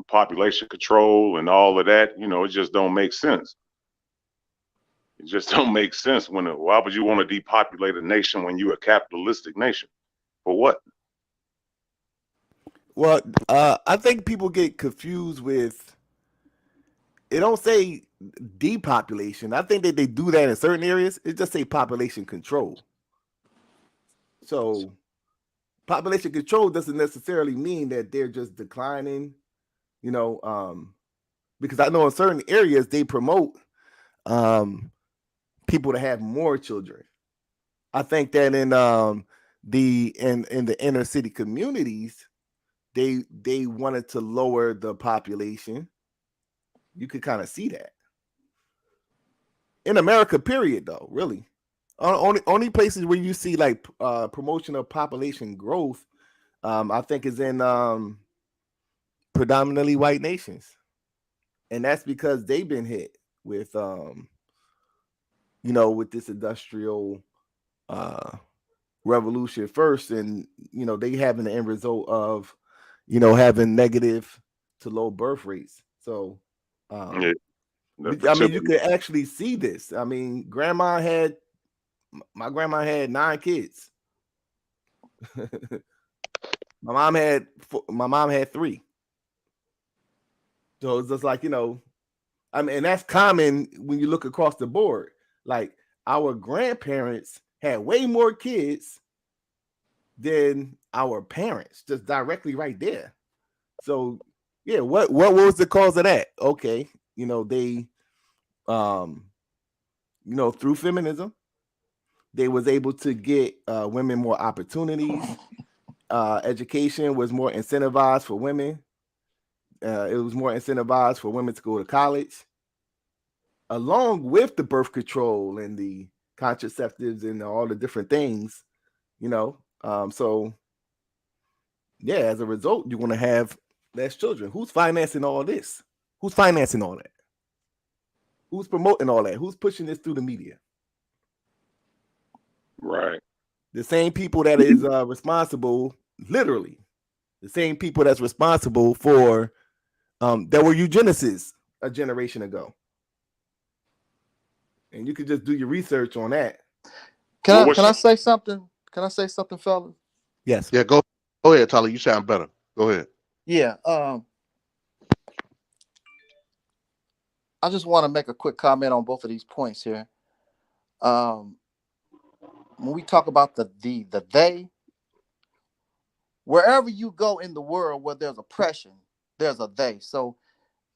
population control and all of that, it just don't make sense. It just don't make sense. Why would you want to depopulate a nation when you're a capitalistic nation? For what? Well, I think people get confused with. It don't say depopulation. I think that they do that in certain areas. It just say population control. So population control doesn't necessarily mean that they're just declining. You know, because I know in certain areas they promote people to have more children. I think that in the inner city communities, they wanted to lower the population. You could kind of see that in America, period. Though, really, only places where you see like promotion of population growth, I think, is in predominantly white nations, and that's because they've been hit with with this industrial revolution first, and they having the end result of having negative to low birth rates. So Yeah, the I mean, you fertility. could actually see this. I mean, my grandma had 9 kids. My mom had 3. So it's just like, I mean, and that's common when you look across the board. Like our grandparents had way more kids than our parents, just directly right there. So yeah, what was the cause of that? Okay, they through feminism, they was able to get women more opportunities. Education was more incentivized for women. It was more incentivized for women to go to college, along with the birth control and the contraceptives and all the different things. So yeah, as a result, you're going to have less children. Who's financing all this? Who's financing all that? Who's promoting all that? Who's pushing this through the media? Right. The same people that is responsible, literally, the same people that's responsible for that were eugenicists a generation ago. And you could just do your research on that. Well, Can I say something? Can I say something, fellas? Yes. Yeah, go ahead, Tyler. You sound better. Go ahead. Yeah. I just want to make a quick comment on both of these points here. When we talk about the they, wherever you go in the world where there's oppression, there's a they. So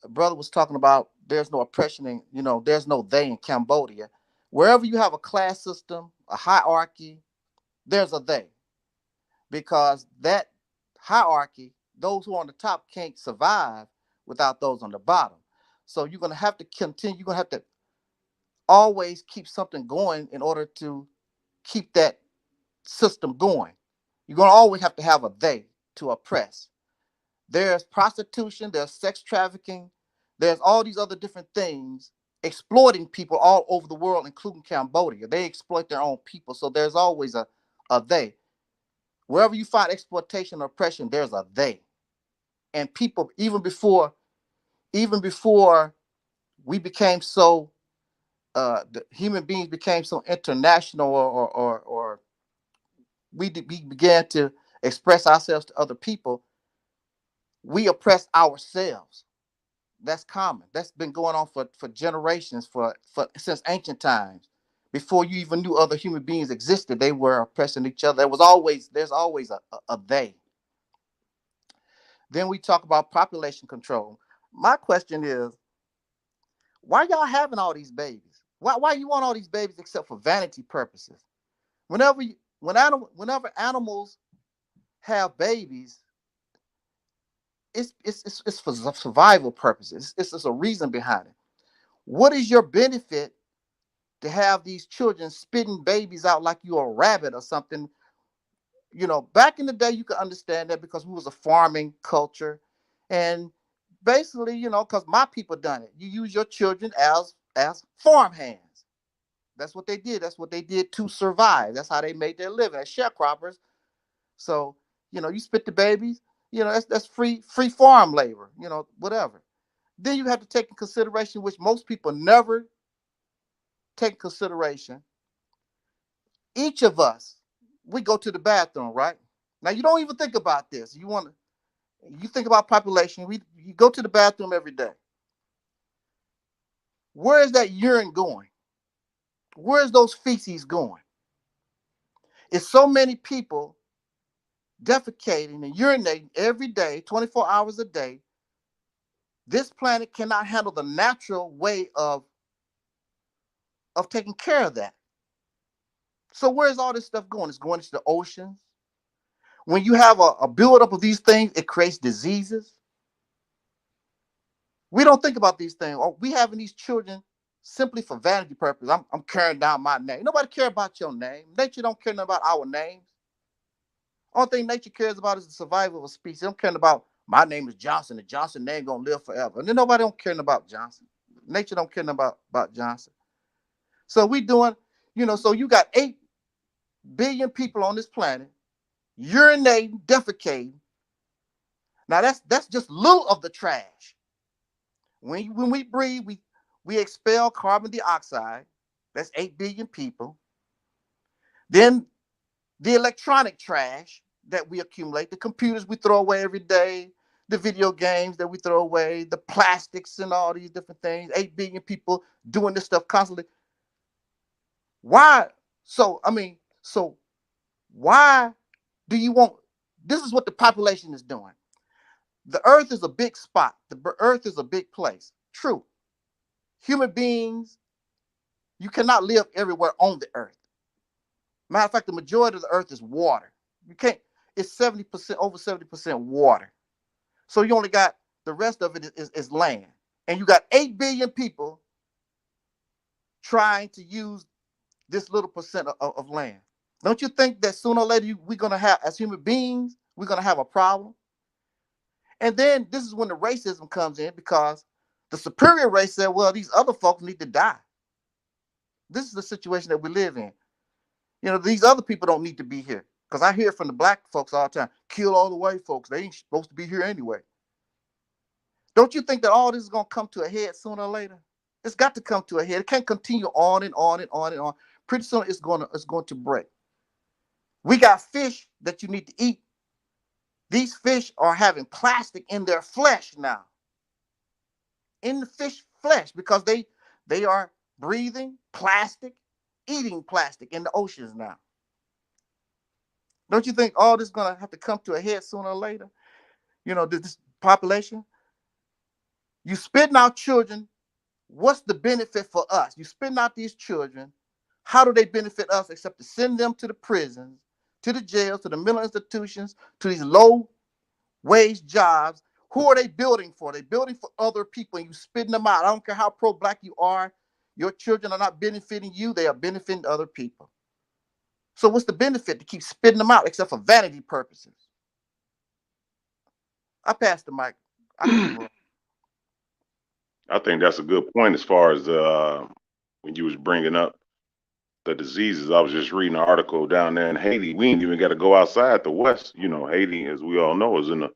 brother was talking about there's no oppression in, there's no they in Cambodia. Wherever you have a class system, a hierarchy, there's a they. Because that hierarchy, those who are on the top can't survive without those on the bottom. So you're going to have to continue, you're going to have to always keep something going in order to keep that system going. You're going to always have to have a they to oppress. There's prostitution, there's sex trafficking, there's all these other different things exploiting people all over the world, including Cambodia. They exploit their own people. So there's always a they. Wherever you find exploitation or oppression, there's a they. And people, even before we became so the human beings became so international, or we began to express ourselves to other people, we oppress ourselves. That's common. That's been going on for generations, for since ancient times. Before you even knew other human beings existed, they were oppressing each other. There's always a they. Then we talk about population control. My question is, why y'all having all these babies? Why you want all these babies except for vanity purposes? Whenever animals have babies, it's for survival purposes. It's a reason behind it. What is your benefit to have these children spitting babies out like you're a rabbit or something? Back in the day, you could understand that because we was a farming culture, and basically, because my people done it. You use your children as farm hands. That's what they did. That's what they did to survive. That's how they made their living as sharecroppers. So, you spit the babies. That's free farm labor. Whatever. Then you have to take in consideration, which most people never take in consideration. Each of us, we go to the bathroom, right? Now you don't even think about this. You think about population. You go to the bathroom every day. Where is that urine going? Where's those feces going? It's so many people defecating and urinating every day, 24 hours a day. This planet cannot handle the natural way of taking care of that. So where's all this stuff going? It's going into the oceans. When you have a buildup of these things, it creates diseases. We don't think about these things. Or we having these children simply for vanity purpose. I'm carrying down my name. Nobody care about your name. Nature don't care about our names. Only thing nature cares about is the survival of a species. They don't care about my name is Johnson. The Johnson name gonna live forever. And then nobody don't care about Johnson. Nature don't care about Johnson. So we doing, so you got 8 billion people on this planet urinating, defecating. Now that's just little of the trash. When we breathe, we expel carbon dioxide. That's 8 billion people. Then the electronic trash that we accumulate, the computers we throw away every day, the video games that we throw away, the plastics and all these different things. 8 billion people doing this stuff constantly. Why? So why do you want? This is what the population is doing. The earth is a big spot. The earth is a big place. True. Human beings, you cannot live everywhere on the earth. Matter of fact, the majority of the earth is water. You can't, it's 70%, over 70% water. So you only got, the rest of it is land. And you got 8 billion people trying to use this little percent of land. Don't you think that sooner or later we're going to have, as human beings, we're going to have a problem? And then this is when the racism comes in, because the superior race said, well, these other folks need to die. This is the situation that we live in. These other people don't need to be here. Because I hear from the black folks all the time, kill all the white folks. They ain't supposed to be here anyway. Don't you think that all this is going to come to a head sooner or later? It's got to come to a head. It can't continue on and on and on and on. Pretty soon it's going to break. We got fish that you need to eat. These fish are having plastic in their flesh now. In the fish flesh, because they are breathing plastic, eating plastic in the oceans now. Don't you think all this is going to have to come to a head sooner or later? This population. You spitting out children. What's the benefit for us? You spitting out these children. How do they benefit us except to send them to the prisons, to the jails, to the mental institutions, to these low-wage jobs? Who are they building for? They're building for other people, and you spitting them out. I don't care how pro-black you are. Your children are not benefiting you. They are benefiting other people. So what's the benefit to keep spitting them out except for vanity purposes? I passed the mic. I think that's a good point as far as when you was bringing up the diseases. I was just reading an article down there in Haiti. We ain't even got to go outside the West. Haiti, as we all know, is in the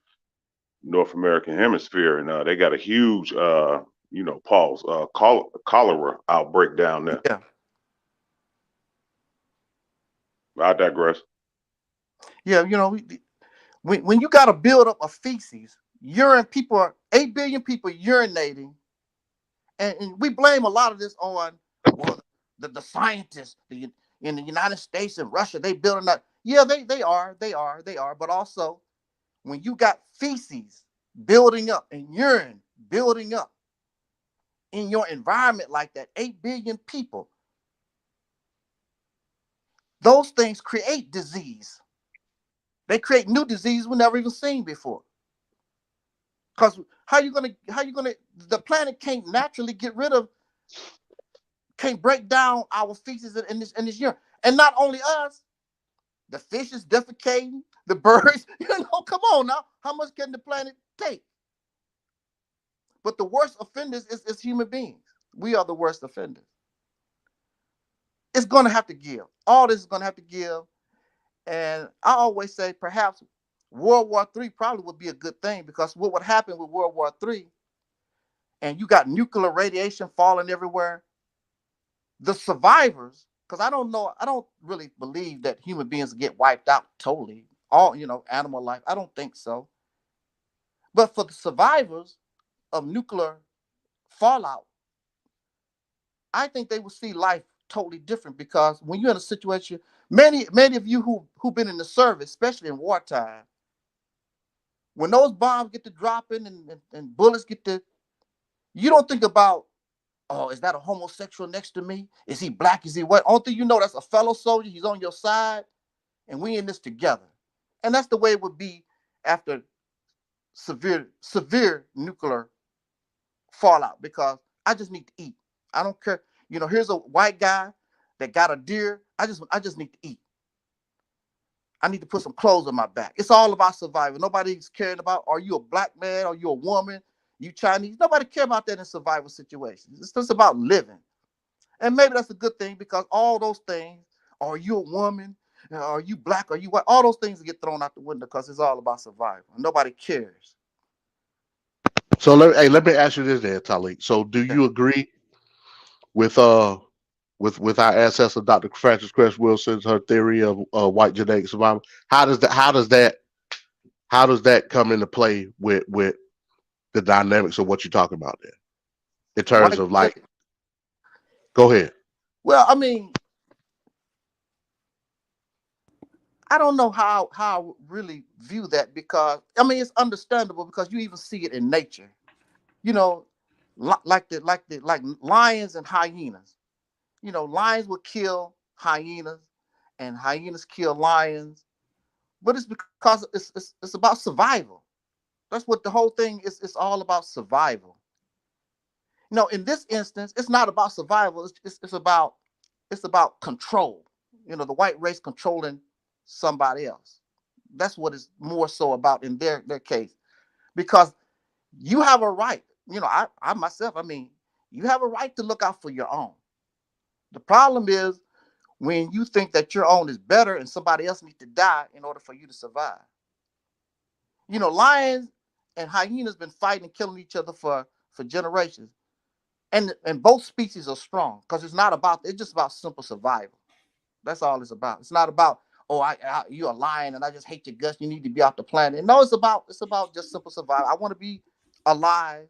North American hemisphere, and they got a huge, cholera outbreak down there. Yeah. I digress. Yeah, when you got a buildup of feces, urine, 8 billion people urinating, and we blame a lot of this on, well, the scientists in the United States and Russia, they building up. Yeah, they are, but also when you got feces building up and urine building up in your environment like that, 8 billion people, those things create disease. They create new disease we never even seen before. Because how you gonna the planet can't naturally get rid of, can't break down our feces in this year. And not only us, the fish is defecating, the birds, come on now. How much can the planet take? But the worst offenders is human beings. We are the worst offenders. It's gonna have to give. All this is gonna have to give. And I always say perhaps World War III probably would be a good thing, because what would happen with World War III, and you got nuclear radiation falling everywhere, the survivors, because I don't really believe that human beings get wiped out totally, all animal life. I don't think so. But for the survivors of nuclear fallout, I think they will see life totally different, because when you're in a situation, many of you who've been in the service, especially in wartime, when those bombs get to dropping and bullets get to, you don't think about, oh, is that a homosexual next to me? Is he black? Is he white? Only thing you know, that's a fellow soldier. He's on your side, and we in this together. And that's the way it would be after severe nuclear fallout, because I just need to eat. I don't care. Here's a white guy that got a deer. I just need to eat. I need to put some clothes on my back. It's all about survival. Nobody's caring about, are you a black man? Are you a woman? You Chinese? Nobody care about that in survival situations. It's just about living. And maybe that's a good thing, because all those things, are you a woman? Are you black? Are you white? All those things get thrown out the window, because it's all about survival. Nobody cares. So let me ask you this, then, Talik. So do Okay. you agree with with our ancestor, Dr. Francis Cress Wilson's her theory of white genetic survival? How does that come into play with the dynamics of what you're talking about there, in terms White of, like, go ahead. Well, I mean, I don't know how I really view that, because I mean, it's understandable, because you even see it in nature. You know, like lions and hyenas. Lions will kill hyenas, and hyenas kill lions. But it's because it's about survival. That's what the whole thing is. It's all about survival. In this instance, it's not about survival. It's about control. The white race controlling somebody else. That's what it's more so about in their case, because you have a right. I myself. I mean, you have a right to look out for your own. The problem is when you think that your own is better and somebody else needs to die in order for you to survive. Lions and hyenas been fighting and killing each other for generations, and both species are strong, because it's just about simple survival. That's all it's about. It's not about, oh, you're a lion and I just hate your guts. You need to be off the planet. No, it's about just simple survival. I want to be alive,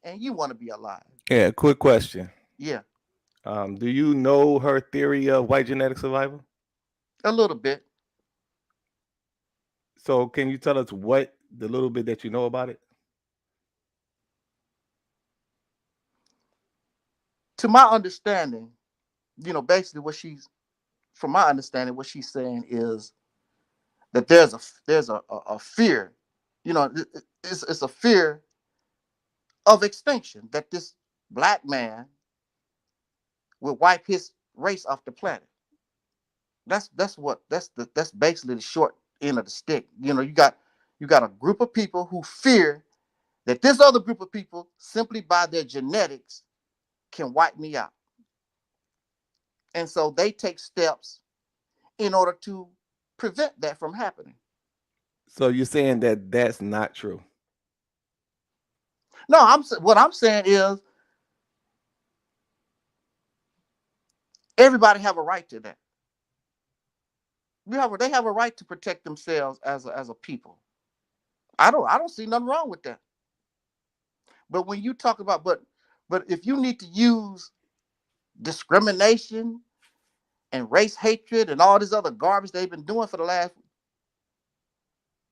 and you want to be alive. Yeah, quick question. Yeah, Do you know her theory of white genetic survival? a little bit. So can you tell us what the little bit that you know about it? To my understanding, basically from my understanding, what she's saying is that there's a fear. It's a fear of extinction, that this black man will wipe his race off the planet. That's basically the short end of the stick. You got a group of people who fear that this other group of people, simply by their genetics, can wipe me out. And so they take steps in order to prevent that from happening. So you're saying that that's not true? No, what I'm saying is everybody have a right to that. They have a right to protect themselves as a people. I don't see nothing wrong with that. But when you talk about, but if you need to use discrimination and race hatred and all this other garbage they've been doing for the last,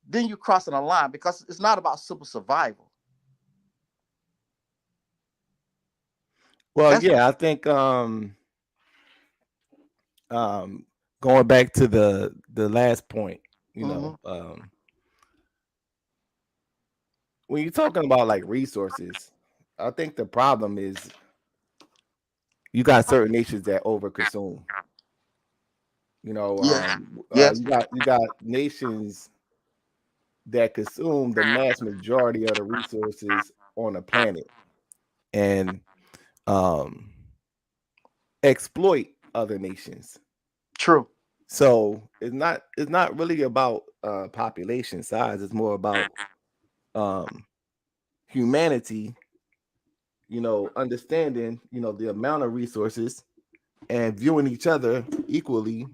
then you're crossing a line, because it's not about simple survival. Well, That's yeah, I think going back to the last point, mm-hmm. when you're talking about like resources, I think the problem is you got certain nations that overconsume. You know, Yeah. Yes. you got nations that consume the mass majority of the resources on the planet and um, exploit other nations. True. So it's not really about population size. It's more about um, humanity. You know, understanding the amount of resources and viewing each other equally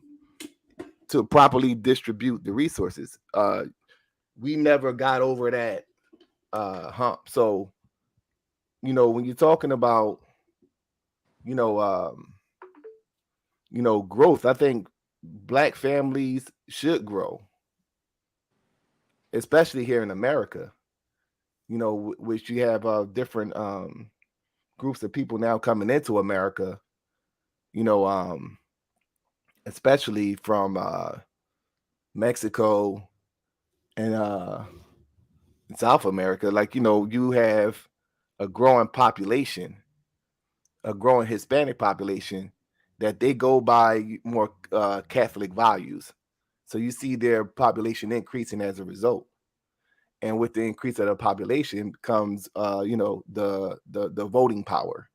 to properly distribute the resources. We never got over that hump. So when you're talking about you know um, growth, I think black families should grow, especially here in America. Which you have different groups of people now coming into America. You know, especially from Mexico and South America. Like you have a growing population, a growing Hispanic population that they go by more Catholic values. So you see their population increasing as a result. And with the increase of the population comes, the voting power,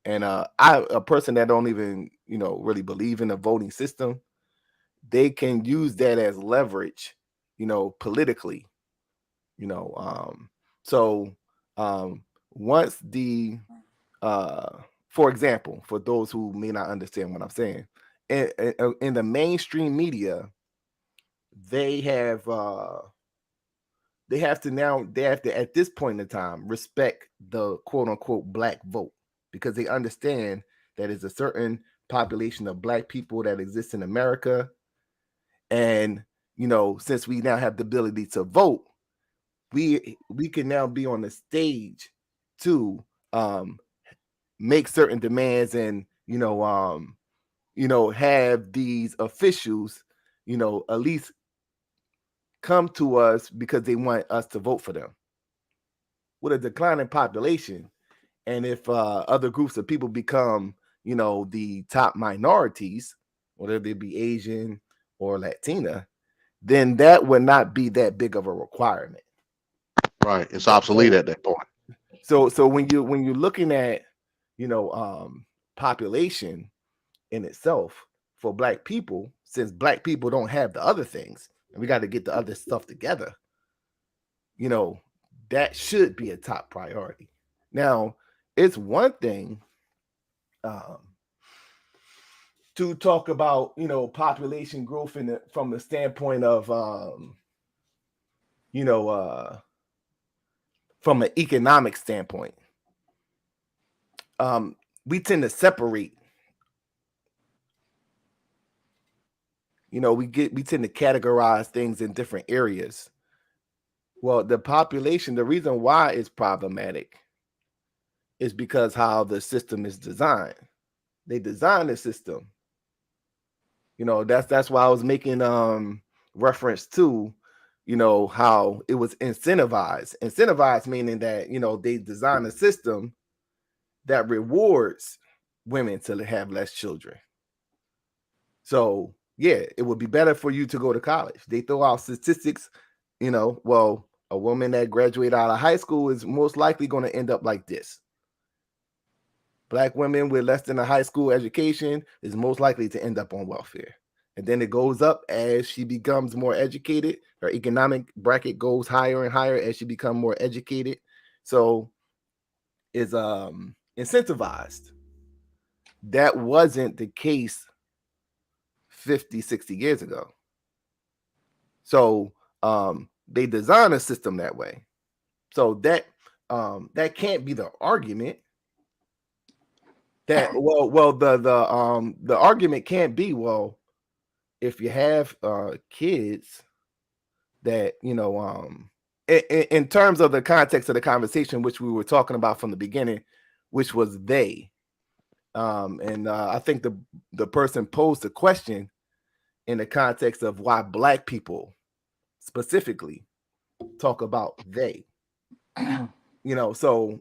And a person that don't even, really believe in the voting system, they can use that as leverage, politically, you know. So once the for example, for those who may not understand what I'm saying, in the mainstream media, they have they have to at this point in time respect the quote unquote black vote, because they understand that it's a certain population of black people that exists in America. And since we now have the ability to vote, we can now be on the stage to make certain demands and have these officials at least come to us because they want us to vote for them. With a declining population, and if other groups of people become the top minorities, whether they be Asian or Latina, then that would not be that big of a requirement. Right. It's obsolete So at that point. so when you're looking at population in itself for black people, since black people don't have the other things and we got to get the other stuff together, that should be a top priority. Now, it's one thing um, to talk about population growth from the standpoint of you know from an economic standpoint. We tend to separate. We tend to categorize things in different areas. Well, the population, the reason why it's problematic is because how the system is designed. They design the system. That's why I was making reference to how it was incentivized meaning that they design a system that rewards women to have less children. So yeah, it would be better for you to go to college. They throw out statistics, well, a woman that graduated out of high school is most likely going to end up like this. Black women with less than a high school education is most likely to end up on welfare. And then it goes up as she becomes more educated. Her economic bracket goes higher and higher as she becomes more educated. So is incentivized. That wasn't the case 50, 60 years ago. So they designed a system that way. So that can't be the argument. That the argument can't be, well, if you have kids that in terms of the context of the conversation, which we were talking about from the beginning, which was they, and I think the person posed the question in the context of why black people specifically talk about they. So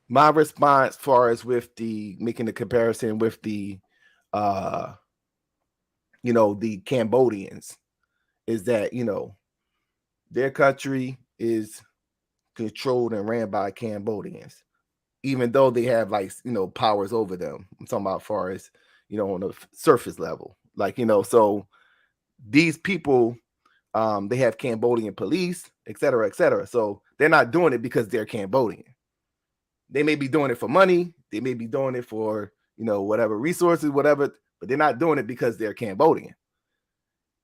my response, far as with the making the comparison with the the Cambodians, is that their country is controlled and ran by Cambodians, even though they have powers over them. I'm talking about far as on the surface level, so these people, they have Cambodian police, et cetera, et cetera. So they're not doing it because they're Cambodian. They may be doing it for money. They may be doing it for, whatever resources, whatever, but they're not doing it because they're Cambodian.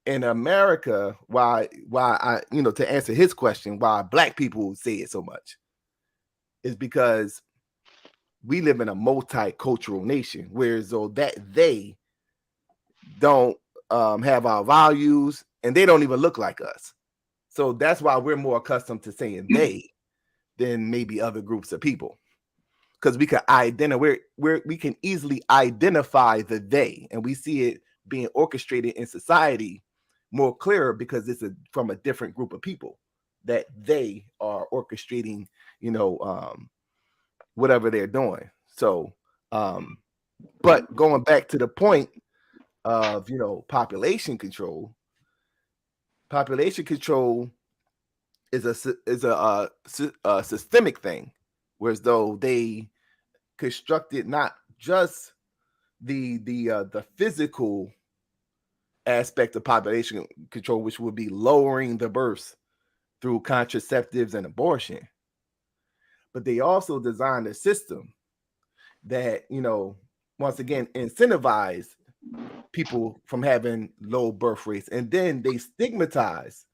In America, why I, to answer his question, why Black people say it so much is because we live in a multicultural nation, whereas though that they don't have our values and they don't even look like us. So that's why we're more accustomed to saying they than maybe other groups of people. Because we can identify, we can easily identify the they, and we see it being orchestrated in society more clearer because it's from a different group of people that they are orchestrating, whatever they're doing. So, but going back to the point of population control is a systemic thing, whereas though they constructed not just the physical aspect of population control, which would be lowering the births through contraceptives and abortion, but they also designed a system that once again incentivize people from having low birth rates, and then they stigmatize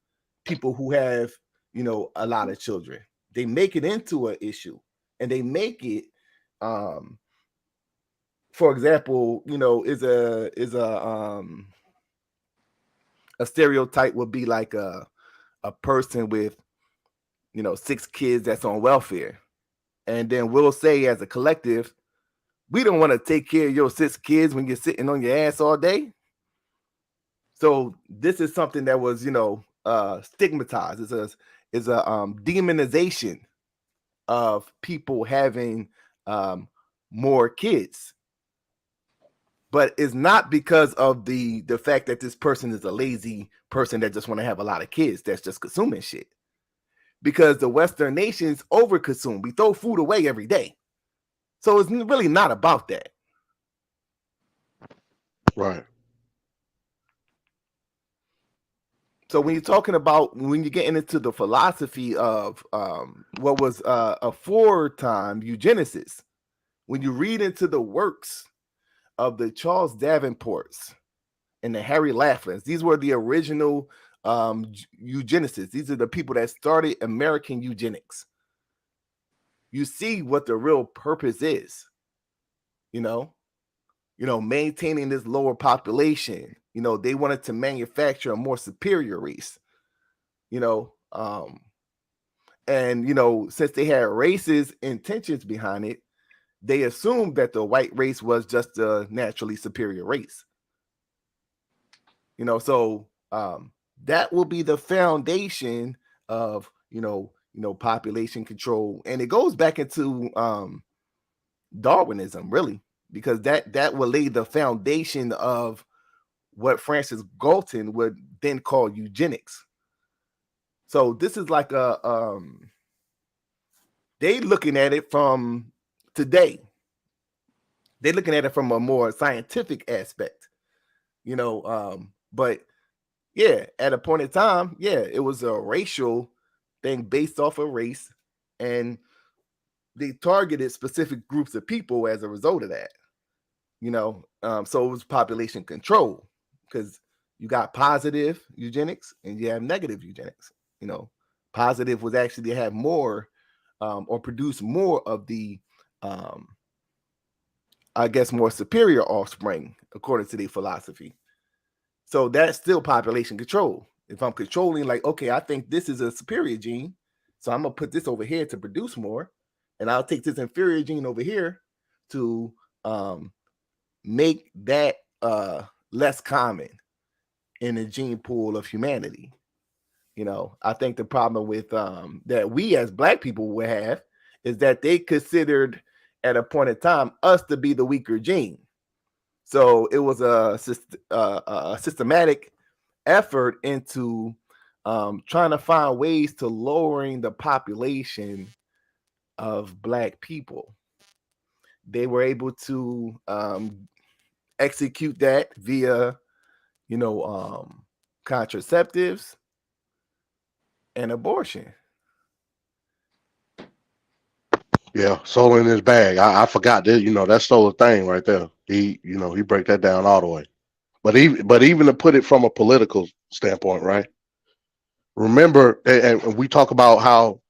people who have a lot of children. They make it into an issue, and they make it for example, is a stereotype would be like a person with 6 kids that's on welfare, and then we'll say as a collective, we don't want to take care of your 6 kids when you're sitting on your ass all day. So this is something that was stigmatized. It's a demonization of people having more kids. But it's not because of the fact that this person is a lazy person that just want to have a lot of kids that's just consuming shit. Because the Western nations overconsume. We throw food away every day. So it's really not about that. Right. So when you're talking about, when you're getting into the philosophy of what was a 4-time eugenicist, when you read into the works of the Charles Davenports and the Harry Laflins, these were the original eugenicists. These are the people that started American eugenics. You see what the real purpose is, maintaining this lower population. They wanted to manufacture a more superior race, and since they had racist intentions behind it, they assumed that the white race was just a naturally superior race. So that will be the foundation of population control, and it goes back into Darwinism, really, because that will lay the foundation of what Francis Galton would then call eugenics. So this is like they looking at it from today. They're looking at it from a more scientific aspect, but yeah, at a point in time, yeah, it was a racial thing based off of race, and they targeted specific groups of people as a result of that. So it was population control, because you got positive eugenics and you have negative eugenics. Positive was actually to have more or produce more of the I guess more superior offspring according to their philosophy. So that's still population control. If I'm controlling, like, okay, I think this is a superior gene, so I'm gonna put this over here to produce more, and I'll take this inferior gene over here to make that less common. in the gene pool of humanity. I think the problem with that we as black people would have is that they considered at a point in time us to be the weaker gene. So it was a systematic effort into trying to find ways to lowering the population of black people. They were able to execute that via, contraceptives and abortion. Yeah, soul in his bag. I forgot that. That's solar thing right there. He break that down all the way. But even to put it from a political standpoint, right? Remember, and we talk about how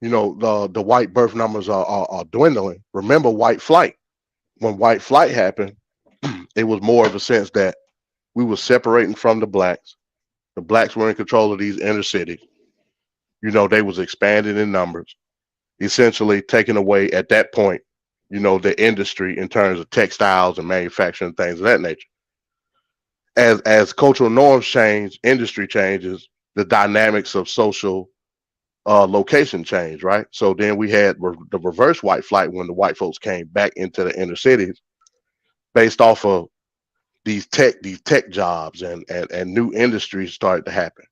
the white birth numbers are dwindling. Remember white flight. When white flight happened, it was more of a sense that we were separating from the blacks. The blacks were in control of these inner cities. They was expanding in numbers, essentially taking away at that point, the industry in terms of textiles and manufacturing things of that nature. As cultural norms change, industry changes, the dynamics of social location change, right? So then we had the reverse white flight when the white folks came back into the inner cities based off of these tech jobs and new industries started to happen.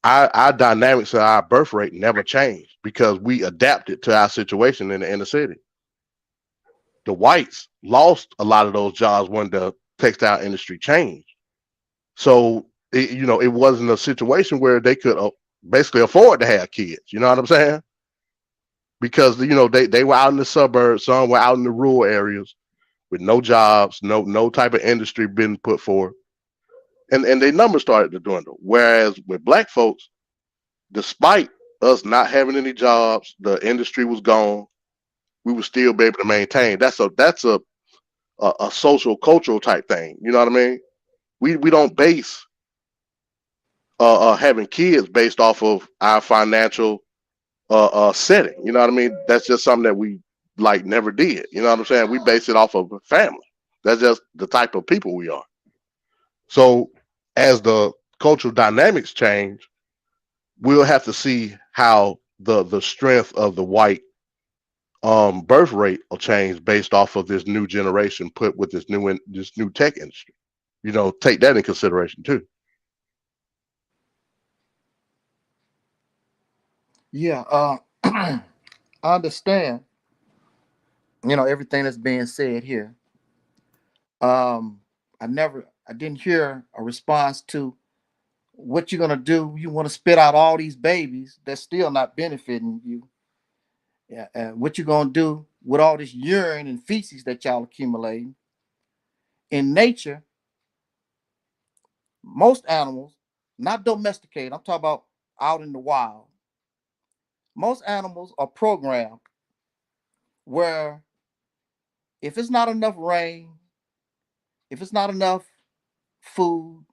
Our dynamics of our birth rate never changed because we adapted to our situation in the inner city. The whites lost a lot of those jobs when the textile industry changed. So it wasn't a situation where they could basically afford to have kids. You know what I'm saying? Because they were out in the suburbs, some were out in the rural areas with no jobs, no type of industry being put forward, and their numbers started to dwindle. Whereas with black folks, despite us not having any jobs, the industry was gone. We would still be able to maintain. That's a social cultural type thing. You know what I mean? We don't base having kids based off of our financial setting. You know what I mean? That's just something that we like never did. You know what I'm saying? We base it off of a family. That's just the type of people we are. So as the cultural dynamics change, we'll have to see how the strength of the white birth rate will change based off of this new generation put with this new tech industry. Take that in consideration too. Yeah, I understand. Everything that's being said here. Um, I didn't hear a response to what you're gonna do. You want to spit out all these babies that's still not benefiting you. Yeah, what you gonna do with all this urine and feces that y'all accumulating? In nature, most animals, not domesticated, I'm talking about out in the wild, most animals are programmed where if it's not enough rain, if it's not enough food,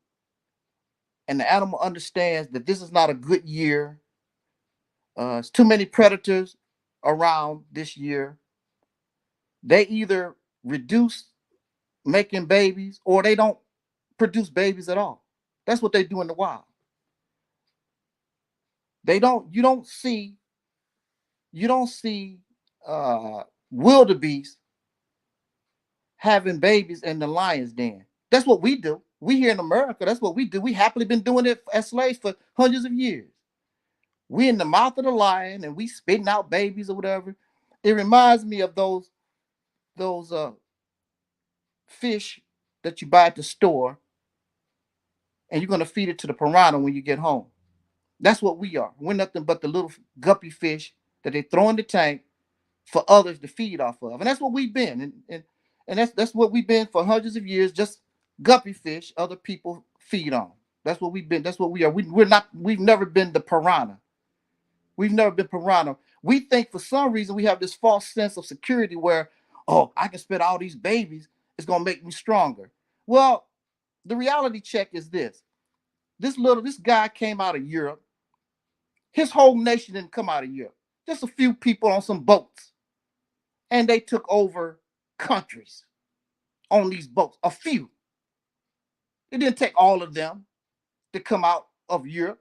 and the animal understands that this is not a good year, it's too many predators around this year, they either reduce making babies or they don't produce babies at all. That's what they do in the wild. They don't. You don't see uh, wildebeest having babies in the lion's den. That's what we do. We here in America, that's what we do. We happily been doing it as slaves for hundreds of years. We in the mouth of the lion and we spitting out babies or whatever. It reminds me of those fish that you buy at the store and you're gonna feed it to the piranha when you get home. That's what we are. We're nothing but the little guppy fish that they throw in the tank for others to feed off of. And that's what we've been. And that's what we've been for hundreds of years, just guppy fish other people feed on. That's what we've been. That's what we are. We've never been the piranha. We've never been piranha. We think for some reason we have this false sense of security where, oh, I can spit all these babies. It's gonna make me stronger. Well, the reality check is this. This guy came out of Europe. His whole nation didn't come out of Europe. Just a few people on some boats. And they took over countries on these boats. A few. It didn't take all of them to come out of Europe.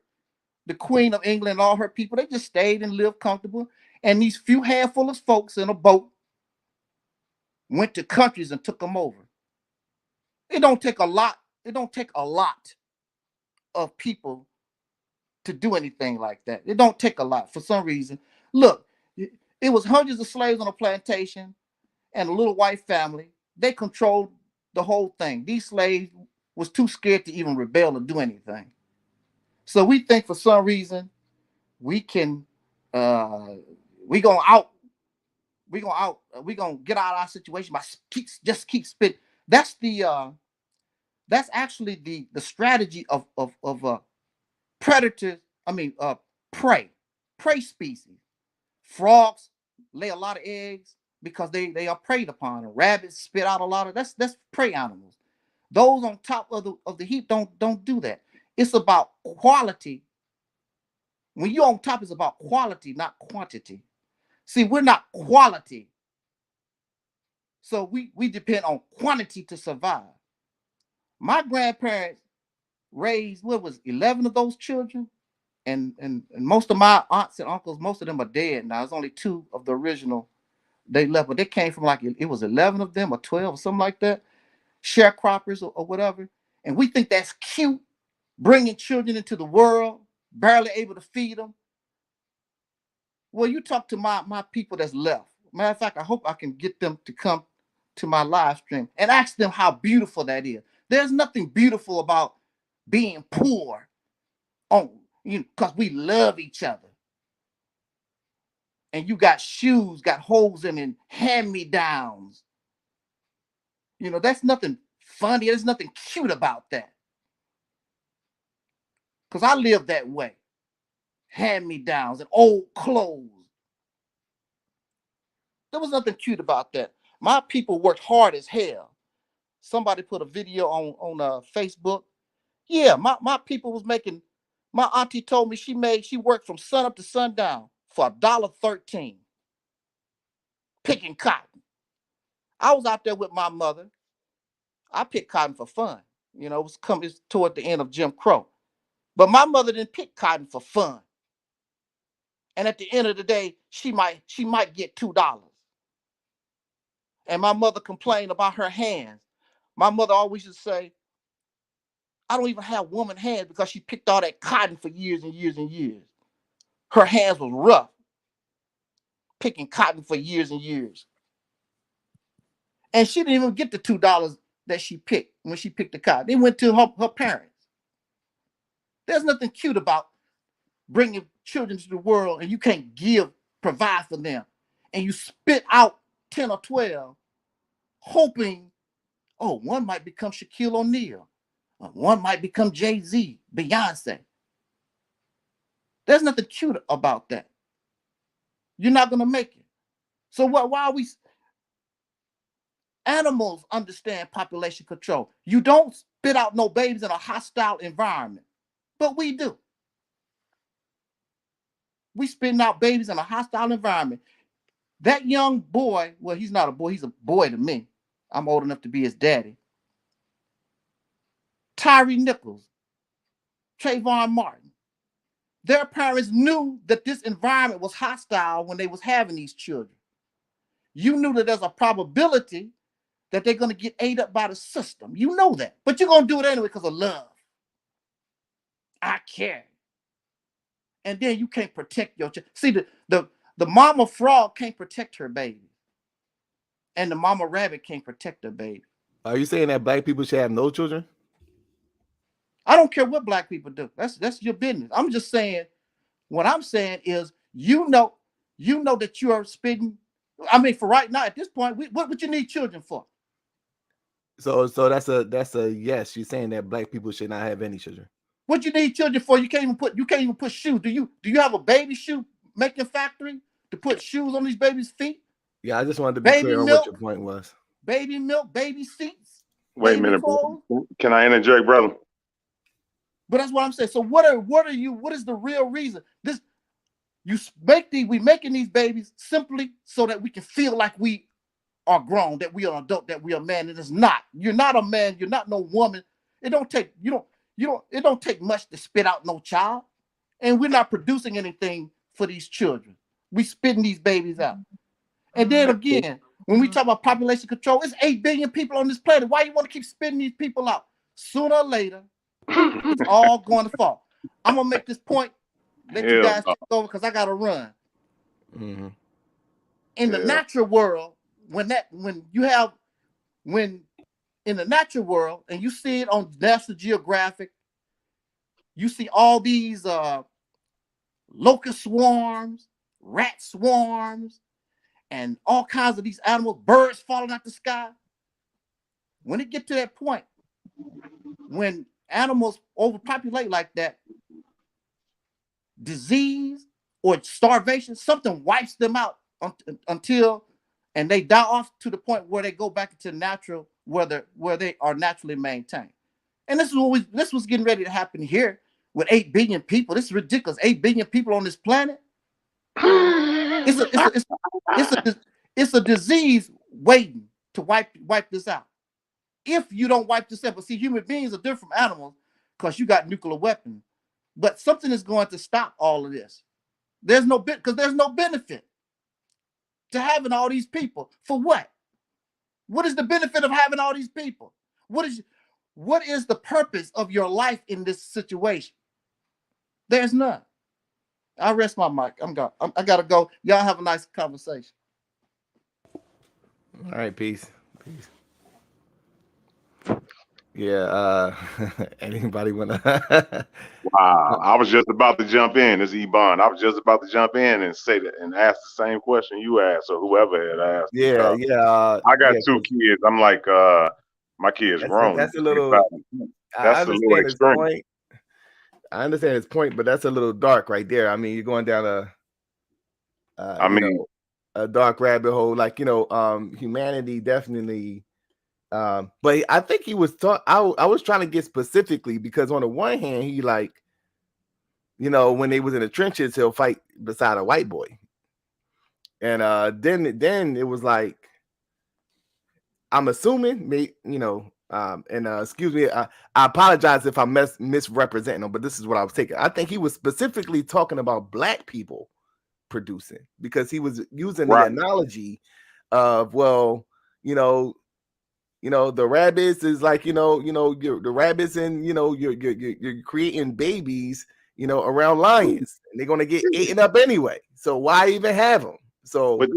The Queen of England and all her people, they just stayed and lived comfortable. And these few handful of folks in a boat went to countries and took them over. It don't take a lot. It don't take a lot of people to do anything like that. It don't take a lot for some reason. Look, it was hundreds of slaves on a plantation and a little white family. They controlled the whole thing. These slaves was too scared to even rebel or do anything. So we think for some reason we can we gonna get out of our situation by keep spit. That's actually the strategy of predators. I mean prey species. Frogs lay a lot of eggs because they are preyed upon. And rabbits spit out a lot of that's prey animals. Those on top of the heap don't do that. It's about quality. When you're on top, it's about quality, not quantity. See, we're not quality. So we depend on quantity to survive. My grandparents raised, 11 of those children? And most of my aunts and uncles, most of them are dead now. There's only 2 of the original they left, but they came from it was 11 of them or 12 or something like that, sharecroppers or whatever. And we think that's cute, bringing children into the world, barely able to feed them. Well, you talk to my people that's left. Matter of fact, I hope I can get them to come to my live stream and ask them how beautiful that is. There's nothing beautiful about being poor because we love each other. And you got shoes, got holes in and hand-me-downs. That's nothing funny. There's nothing cute about that. Because I live that way. Hand-me-downs and old clothes. There was nothing cute about that. My people worked hard as hell. Somebody put a video on Facebook. Yeah, my people was making. My auntie told me she worked from sun up to sundown for $1.13 picking cotton. I was out there with my mother. I picked cotton for fun. It's toward the end of Jim Crow. But my mother didn't pick cotton for fun. And at the end of the day, she might get $2. And my mother complained about her hands. My mother always used to say, I don't even have woman hands because she picked all that cotton for years and years and years. Her hands was rough, picking cotton for years and years. And she didn't even get the $2 that she picked when she picked the cotton. It went to her parents. There's nothing cute about bringing children to the world and you can't provide for them. And you spit out 10 or 12, hoping, one might become Shaquille O'Neal. One might become Jay-Z, Beyonce. There's nothing cute about that. You're not going to make it. So why are we... Animals understand population control. You don't spit out no babies in a hostile environment. But we do. We spitting out babies in a hostile environment. That young boy, well, he's not a boy, he's a boy to me. I'm old enough to be his daddy. Tyree Nichols, Trayvon Martin. Their parents knew that this environment was hostile when they was having these children. You knew that there's a probability that they're going to get ate up by the system. You know that. But you're going to do it anyway because of love. I care. And then you can't protect your child. See, the mama frog can't protect her baby. And the mama rabbit can't protect her baby. Are you saying that black people should have no children? I don't care what black people do. That's your business. I'm just saying, what I'm saying is, you know that you are spitting. I mean, for right now, at this point, what you need children for? So that's a yes. You're saying that black people should not have any children. What you need children for? You can't even put shoes. Do you have a baby shoe making factory to put shoes on these babies' feet? Yeah, I just wanted to be clear on what your point was. Baby milk, baby seats. Wait a minute. Clothes. Can I interject, brother? But that's what I'm saying. So what is the real reason? We making these babies simply so that we can feel like we are grown, that we are adult, that we are man, and it's not. You're not a man, you're not no woman. It don't take it don't take much to spit out no child, and we're not producing anything for these children. We spitting these babies out. And then again, when we talk about population control, it's 8 billion people on this planet. Why you want to keep spitting these people out? Sooner or later, it's all going to fall. I'm gonna make this point. Let you guys take over because I gotta run. Mm-hmm. In the natural world, when in the natural world, and you see it on National Geographic, you see all these locust swarms, rat swarms, and all kinds of these animals, birds falling out the sky. When it get to that point, when animals overpopulate like that, disease or starvation, something wipes them out until, and they die off to the point where they go back into natural, where they are naturally maintained. And this was getting ready to happen here with 8 billion people. This is ridiculous. 8 billion people on this planet. It's a disease waiting to wipe this out. If you don't wipe this out, but see, human beings are different from animals because you got nuclear weapons. But something is going to stop all of this. There's no benefit to having all these people. For what? What is the benefit of having all these people? What is the purpose of your life in this situation? There's none. I rest my mic. I'm gone. I gotta go. Y'all have a nice conversation. All right, peace. Yeah. Anybody wanna? Wow, I was just about to jump in. This is Ebon. I was just about to jump in and say that and ask the same question you asked or whoever had asked. Yeah. I got 2 kids. I'm like, my kids grown. That's a little. That's a little extreme. Point. I understand his point, but that's a little dark right there. I mean, you're going down a dark rabbit hole. Like, humanity definitely. But I think he was I was trying to get specifically because on the one hand, he when they was in the trenches, he'll fight beside a white boy. And then it was like, I'm assuming, excuse me, I apologize if I'm misrepresenting him, but this is what I was taking. I think he was specifically talking about black people producing because he was using the analogy of, the rabbits is like, the rabbits and, you're creating babies, around lions and they're going to get eaten up anyway. So why even have them? So I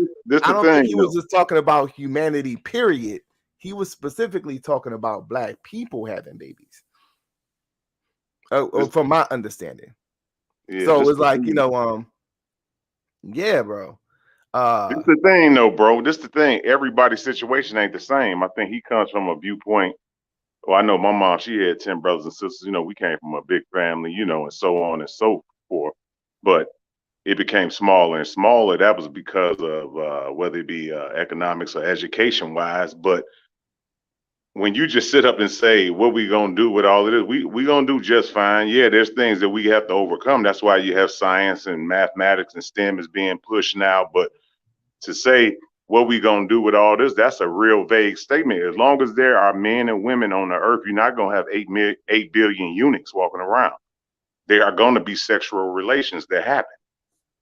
don't think he was just talking about humanity, period. He was specifically talking about black people having babies. From my understanding. Yeah, so it's like, yeah, bro. This is the thing, though, bro. This is the thing. Everybody's situation ain't the same. I think he comes from a viewpoint. Well, I know my mom, she had 10 brothers and sisters. We came from a big family, and so on and so forth. But it became smaller and smaller. That was because of whether it be economics or education wise. But when you just sit up and say, what we going to do with all of this, we going to do just fine. Yeah, there's things that we have to overcome. That's why you have science and mathematics and STEM is being pushed now. But to say what we going to do with all this, that's a real vague statement. As long as there are men and women on the earth, you're not going to have 8 billion eunuchs walking around. There are going to be sexual relations that happen,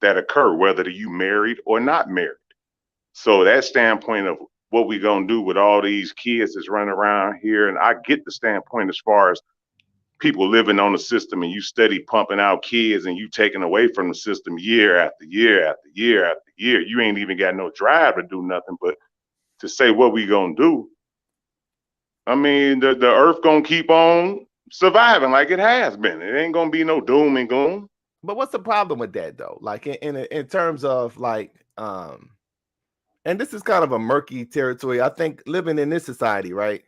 that occur, whether you married or not married. So that standpoint of what we going to do with all these kids that's running around here, and I get the standpoint as far as people living on the system and you steady pumping out kids and you taking away from the system year after year after year after year. You ain't even got no drive to do nothing. But to say what we going to do, I mean, the earth going to keep on surviving like it has been. It ain't going to be no doom and gloom. But what's the problem with that, though? Like in terms of like, and this is kind of a murky territory. I think living in this society, right?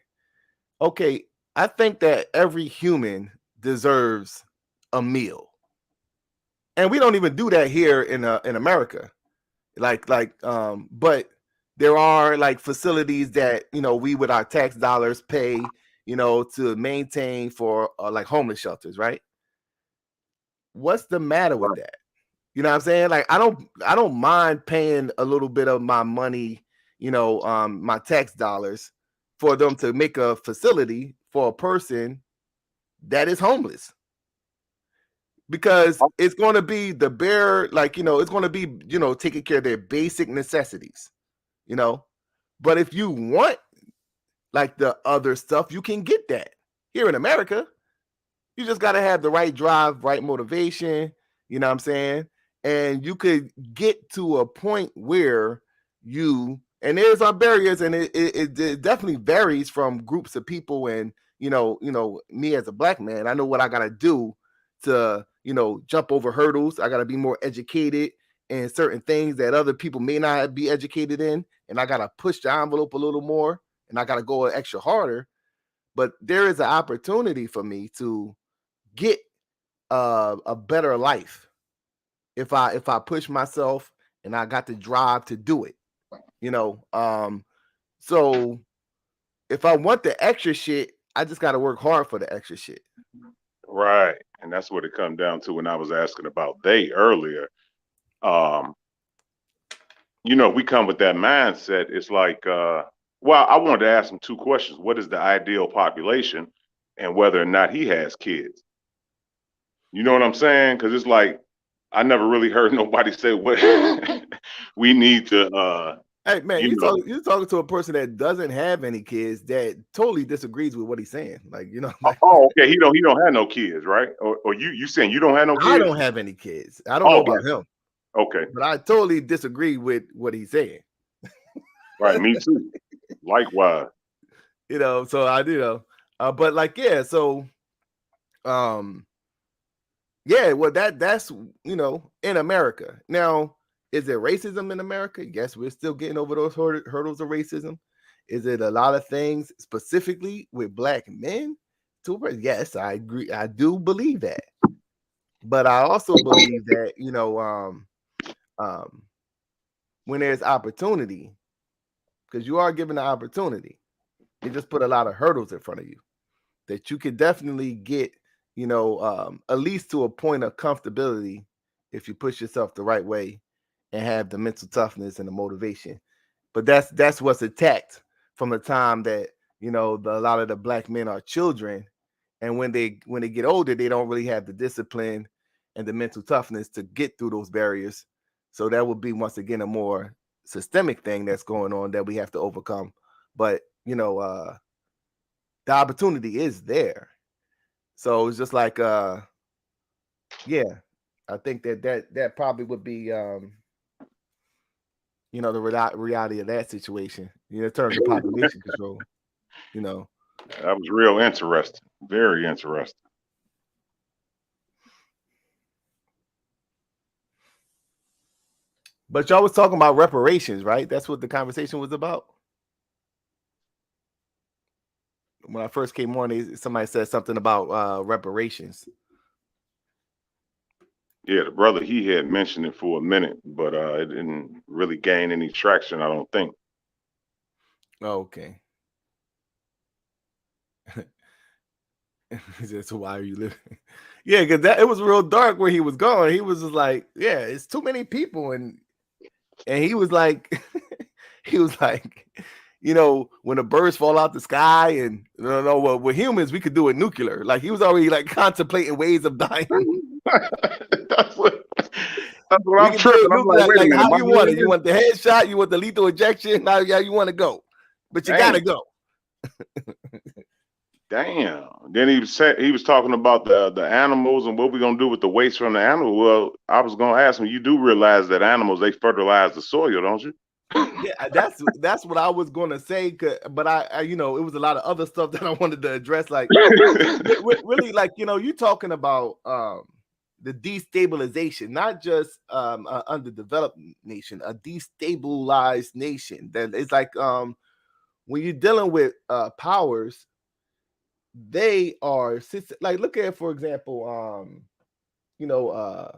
Okay, I think that every human deserves a meal, and we don't even do that here in America. But there are like facilities that we with our tax dollars pay, to maintain for like homeless shelters, right? What's the matter with that? You know what I'm saying? Like, I don't mind paying a little bit of my money, my tax dollars for them to make a facility for a person that is homeless. Because it's going to be the bare, like, it's going to be, taking care of their basic necessities, But if you want, like, the other stuff, you can get that. Here in America, you just got to have the right drive, right motivation, you know what I'm saying? And you could get to a point where and there's our barriers, and it definitely varies from groups of people. And, me as a black man, I know what I got to do to, jump over hurdles. I got to be more educated in certain things that other people may not be educated in. And I got to push the envelope a little more, and I got to go extra harder. But there is an opportunity for me to get a better life if I push myself and I got the drive to do it. So if I want the extra shit, I just got to work hard for the extra shit. Right. And that's what it comes down to when I was asking about they earlier. We come with that mindset. It's like, I wanted to ask him two questions. What is the ideal population, and whether or not he has kids? You know what I'm saying? Because it's like, I never really heard nobody say what we need to. Hey man, you're talking to a person that doesn't have any kids that totally disagrees with what he's saying. Like, okay, he don't have no kids, right? Or you saying you don't have no kids? I don't have any kids. I don't know about him. Okay, but I totally disagree with what he's saying. Right, me too. Likewise. So I do. But like, yeah. So, yeah. Well, that's in America now. Is there racism in America? Yes, we're still getting over those hurdles of racism. Is it a lot of things specifically with black men? Yes, I agree. I do believe that. But I also believe that, when there's opportunity, because you are given the opportunity, you just put a lot of hurdles in front of you that you can definitely get, at least to a point of comfortability if you push yourself the right way and have the mental toughness and the motivation. But that's what's attacked from the time that, a lot of the black men are children. And when they get older, they don't really have the discipline and the mental toughness to get through those barriers. So that would be, once again, a more systemic thing that's going on that we have to overcome. But, the opportunity is there. So it's just like, yeah, I think that probably would be, the reality of that situation, in terms of population control, That was real interesting. Very interesting. But y'all was talking about reparations, right? That's what the conversation was about. When I first came on, somebody said something about reparations. Yeah, the brother, he had mentioned it for a minute, but it didn't really gain any traction, I don't think. Okay. So why are you living? Yeah, because it was real dark where he was going. He was just like, yeah, it's too many people, and he was like, when the birds fall out the sky, and well, with humans we could do it nuclear. Like, he was already like contemplating ways of dying. That's what I'm tripping. I'm like, wait a minute, how you want it? You want the headshot? You want the lethal injection? How you want to go? But you gotta go. Damn. Then he was talking about the animals and what we're gonna do with the waste from the animal. Well, I was gonna ask him, you do realize that animals, they fertilize the soil, don't you? Yeah, that's what I was gonna say. But I it was a lot of other stuff that I wanted to address. Like, really, like, you talking about the destabilization, not just underdeveloped nation, a destabilized nation. That it's like, when you're dealing with powers, they are like, look at, for example, the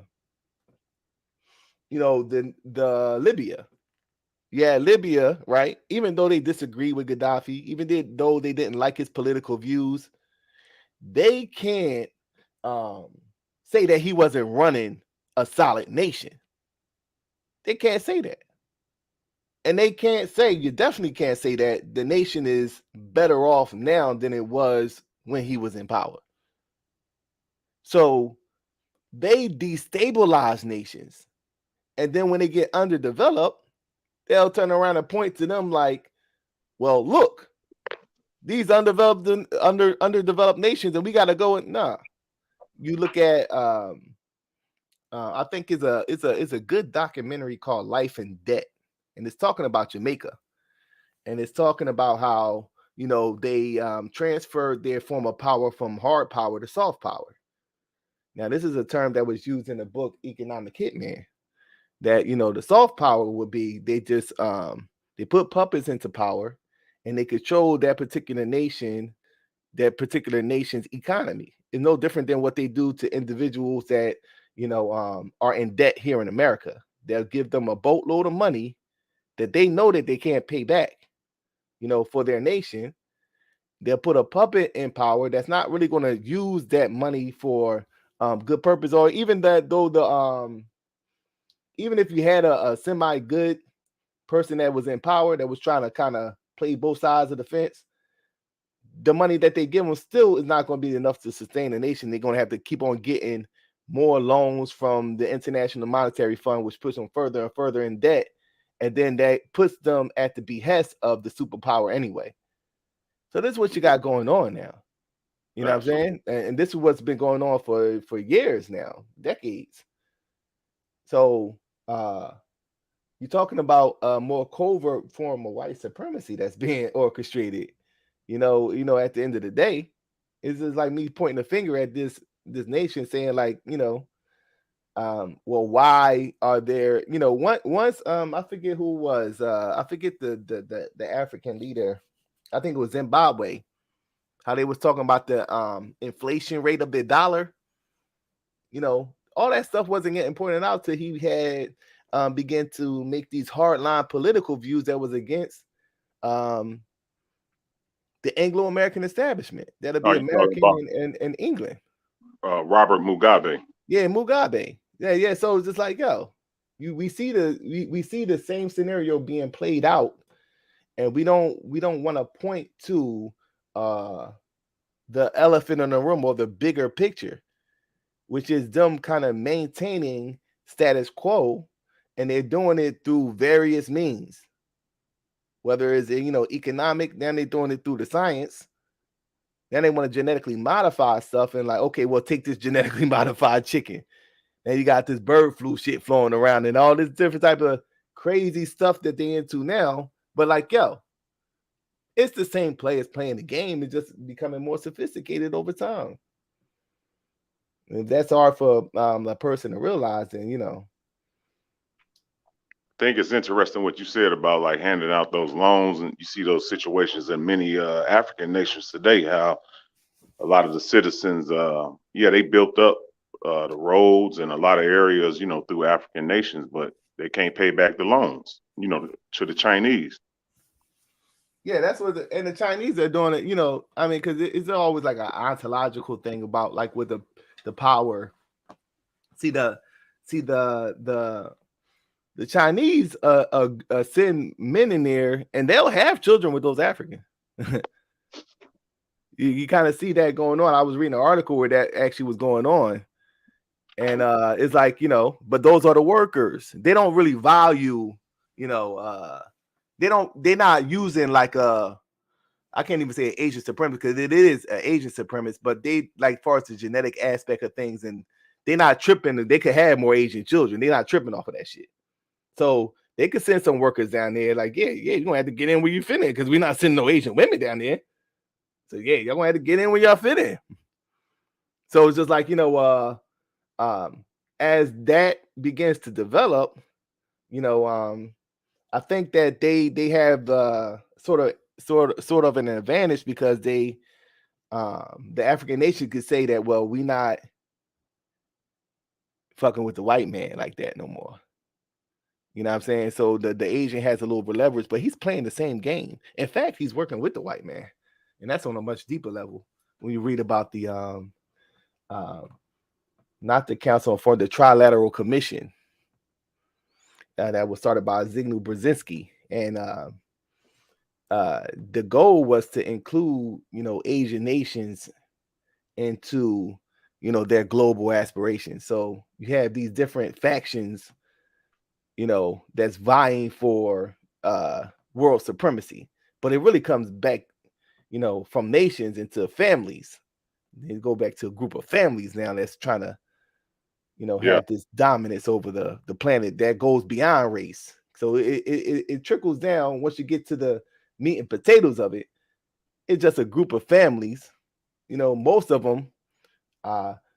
Libya. Yeah, Libya, right? Even though they disagree with Gaddafi, even though they didn't like his political views, they can't say that he wasn't running a solid nation. They can't say that. And they can't say, you definitely can't say that the nation is better off now than it was when he was in power. So they destabilize nations. And then when they get underdeveloped, they'll turn around and point to them like, well, look, these underdeveloped nations, and we got to go. And nah, you look at I think it's a good documentary called Life in Debt, and it's talking about Jamaica, and it's talking about how they transferred their form of power from hard power to soft power. Now, this is a term that was used in the book Economic Hitman. That the soft power would be they just they put puppets into power, and they control that particular nation's economy. It's no different than what they do to individuals that are in debt here in America. They'll give them a boatload of money that they know that they can't pay back, for their nation. They'll put a puppet in power that's not really going to use that money for good purpose, or even that though even if you had a semi good person that was in power that was trying to kind of play both sides of the fence, the money that they give them still is not going to be enough to sustain the nation. They're going to have to keep on getting more loans from the International Monetary Fund, which puts them further and further in debt. And then that puts them at the behest of the superpower anyway. So this is what you got going on now. You know what I'm saying? And this is what's been going on for years now, decades. So you're talking about a more covert form of white supremacy that's being orchestrated. At the end of the day, it's just like me pointing a finger at this nation, saying like, well, why are there, once I forget who was, I forget the African leader, I think it was Zimbabwe, how they was talking about the inflation rate of the dollar. All that stuff wasn't getting pointed out till he had began to make these hardline political views that was against the Anglo-American establishment. That'll be American and England. Robert Mugabe. Yeah, Mugabe. Yeah. So it's just like, we see the same scenario being played out, and we don't want to point to the elephant in the room or the bigger picture, which is them kind of maintaining status quo, and they're doing it through various means. Whether it's economic, then they're doing it through the science. Then they want to genetically modify stuff, and like, okay, well, take this genetically modified chicken. And you got this bird flu shit flowing around and all this different type of crazy stuff that they're into now. But like, it's the same players playing the game. It's just becoming more sophisticated over time. And that's hard for a person to realize. And I think it's interesting what you said about like handing out those loans, and you see those situations in many African nations today. How a lot of the citizens, they built up the roads and a lot of areas, through African nations, but they can't pay back the loans, to the Chinese. Yeah, that's what and the Chinese are doing it. I mean, because it's always like an ontological thing about like with the power. See the Chinese send men in there, and they'll have children with those Africans. you kind of see that going on. I was reading an article where that actually was going on, and it's like but those are the workers. They don't really value, they're not using like I can't even say Asian supremacist because it is an Asian supremacist, but they like far as the genetic aspect of things, and they're not tripping. They could have more Asian children. They're not tripping off of that shit. So they could send some workers down there, like, you're gonna have to get in where you fit in, because we're not sending no Asian women down there. So y'all gonna have to get in where y'all fit in. So it's just like, as that begins to develop, I think that they have sort of an advantage, because they the African nation could say that, well, we not fucking with the white man like that no more. You know what I'm saying? So the Asian has a little bit of leverage, but he's playing the same game. In fact, he's working with the white man, and that's on a much deeper level. When you read about the not the Council for the Trilateral Commission that was started by Zygmunt Brzezinski, and the goal was to include Asian nations into you know, their global aspirations. So you have these different factions, you know, that's vying for world supremacy. But it really comes back, you know, from nations into families. They go back to a group of families now that's trying to, you know, Yeah. have this dominance over the planet that goes beyond race. So it trickles down once you get to the meat and potatoes of it. It's just a group of families. You know, most of them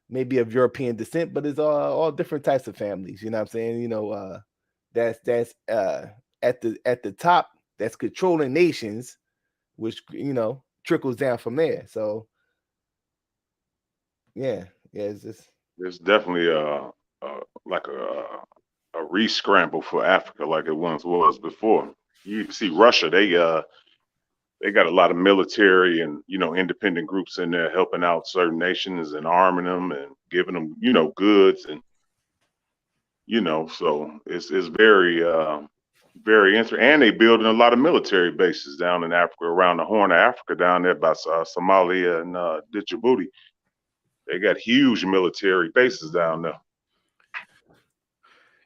maybe of European descent, but it's all different types of families. You know what I'm saying? You know, that's at the top that's controlling nations, which you know trickles down from there. So yeah, it's just It's definitely like a re-scramble for Africa like it once was before. You see Russia, they got a lot of military and independent groups in there helping out certain nations and arming them and giving them goods and so it's very very interesting. And they building a lot of military bases down in Africa, around the Horn of Africa, down there by Somalia and Djibouti. They got huge military bases down there.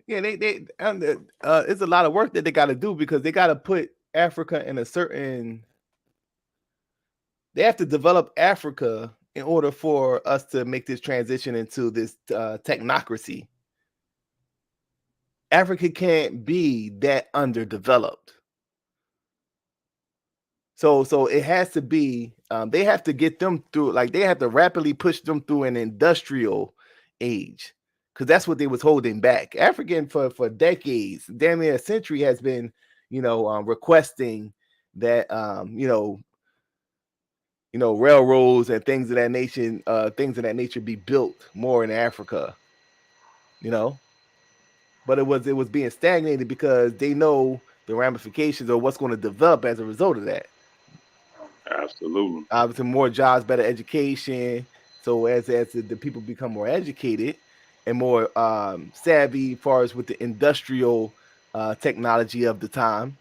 yeah, they and it's a lot of work that they got to do because they got to put Africa in a certain. They have to develop Africa in order for us to make this transition into this technocracy. Africa can't be that underdeveloped. So it has to be. They have to get them through. Like they have to rapidly push them through an industrial age, because that's what they was holding back. African for decades, damn near a century, has been requesting that railroads and things of that nature be built more in Africa. You know, but it was being stagnated because they know the ramifications of what's going to develop as a result of that. Absolutely. Obviously, more jobs, better education. So as the people become more educated and more savvy, as far as with the industrial technology of the time,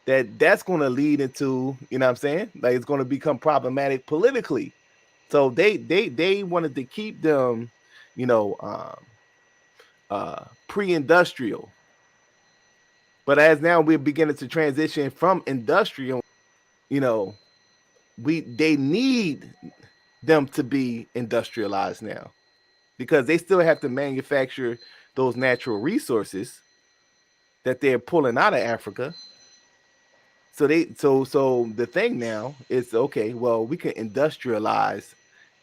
that's going to lead into, you know what I'm saying, like it's going to become problematic politically. So they wanted to keep them, you know, pre-industrial. But as now we're beginning to transition from industrial, you know, they need them to be industrialized now because they still have to manufacture those natural resources that they're pulling out of Africa. So the thing now is, okay, well, we can industrialize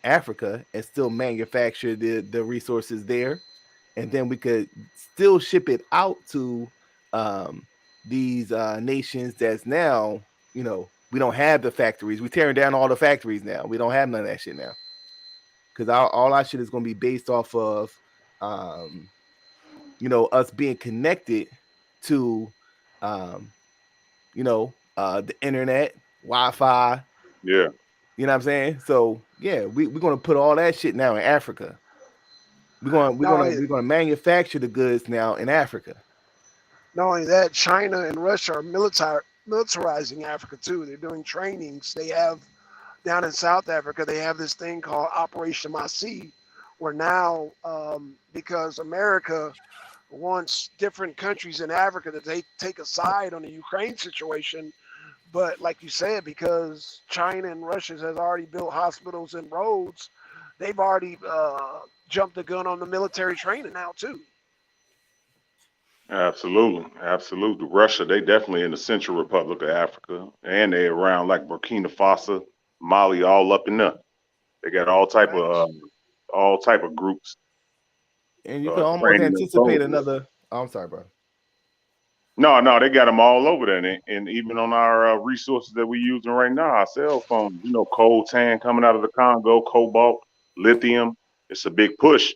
Africa and still manufacture the resources there, and then we could still ship it out to um, these nations that's now, we don't have the factories. We're tearing down all the factories now. We don't have none of that shit now because all our shit is going to be based off of, um, us being connected to, um, the internet, Wi-Fi. Yeah. You know what I'm saying? So yeah, we're going to put all that shit now in Africa. We're going we're Not going to only, we're going to manufacture the goods now in Africa. not only that, China and Russia are militarizing Africa too. They're doing trainings. They have down in South Africa, they have this thing called Operation Masi, where now, because America wants different countries in Africa to take a side on the Ukraine situation, but like you said, because China and Russia has already built hospitals and roads, they've already jumped the gun on the military training now too. Absolutely. Absolutely. Russia, they definitely in the Central Republic of Africa, and they around like Burkina Faso, Mali, all up in there. They got Facts. all type of groups And you can almost training and anticipate soldiers. another. Oh, I'm sorry, bro. No, no, they got them all over there, and even on our resources that we're using right now, our cell phones. Coltan coming out of the Congo, cobalt, lithium. It's a big push.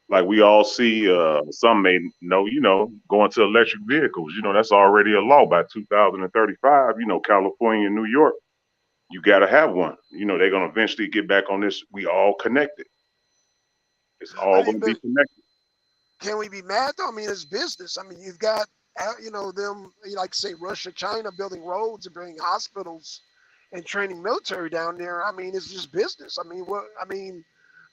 Like we all see, some may know, going to electric vehicles. That's already a law by 2035. California and New York, you got to have one. They're gonna eventually get back on this. We all connected. It's I all mean, gonna be but connected. can we be mad though? I mean, it's business. I mean, you've got them, like say Russia, China building roads and building hospitals and training military down there. I mean, it's just business. I mean, what? I mean,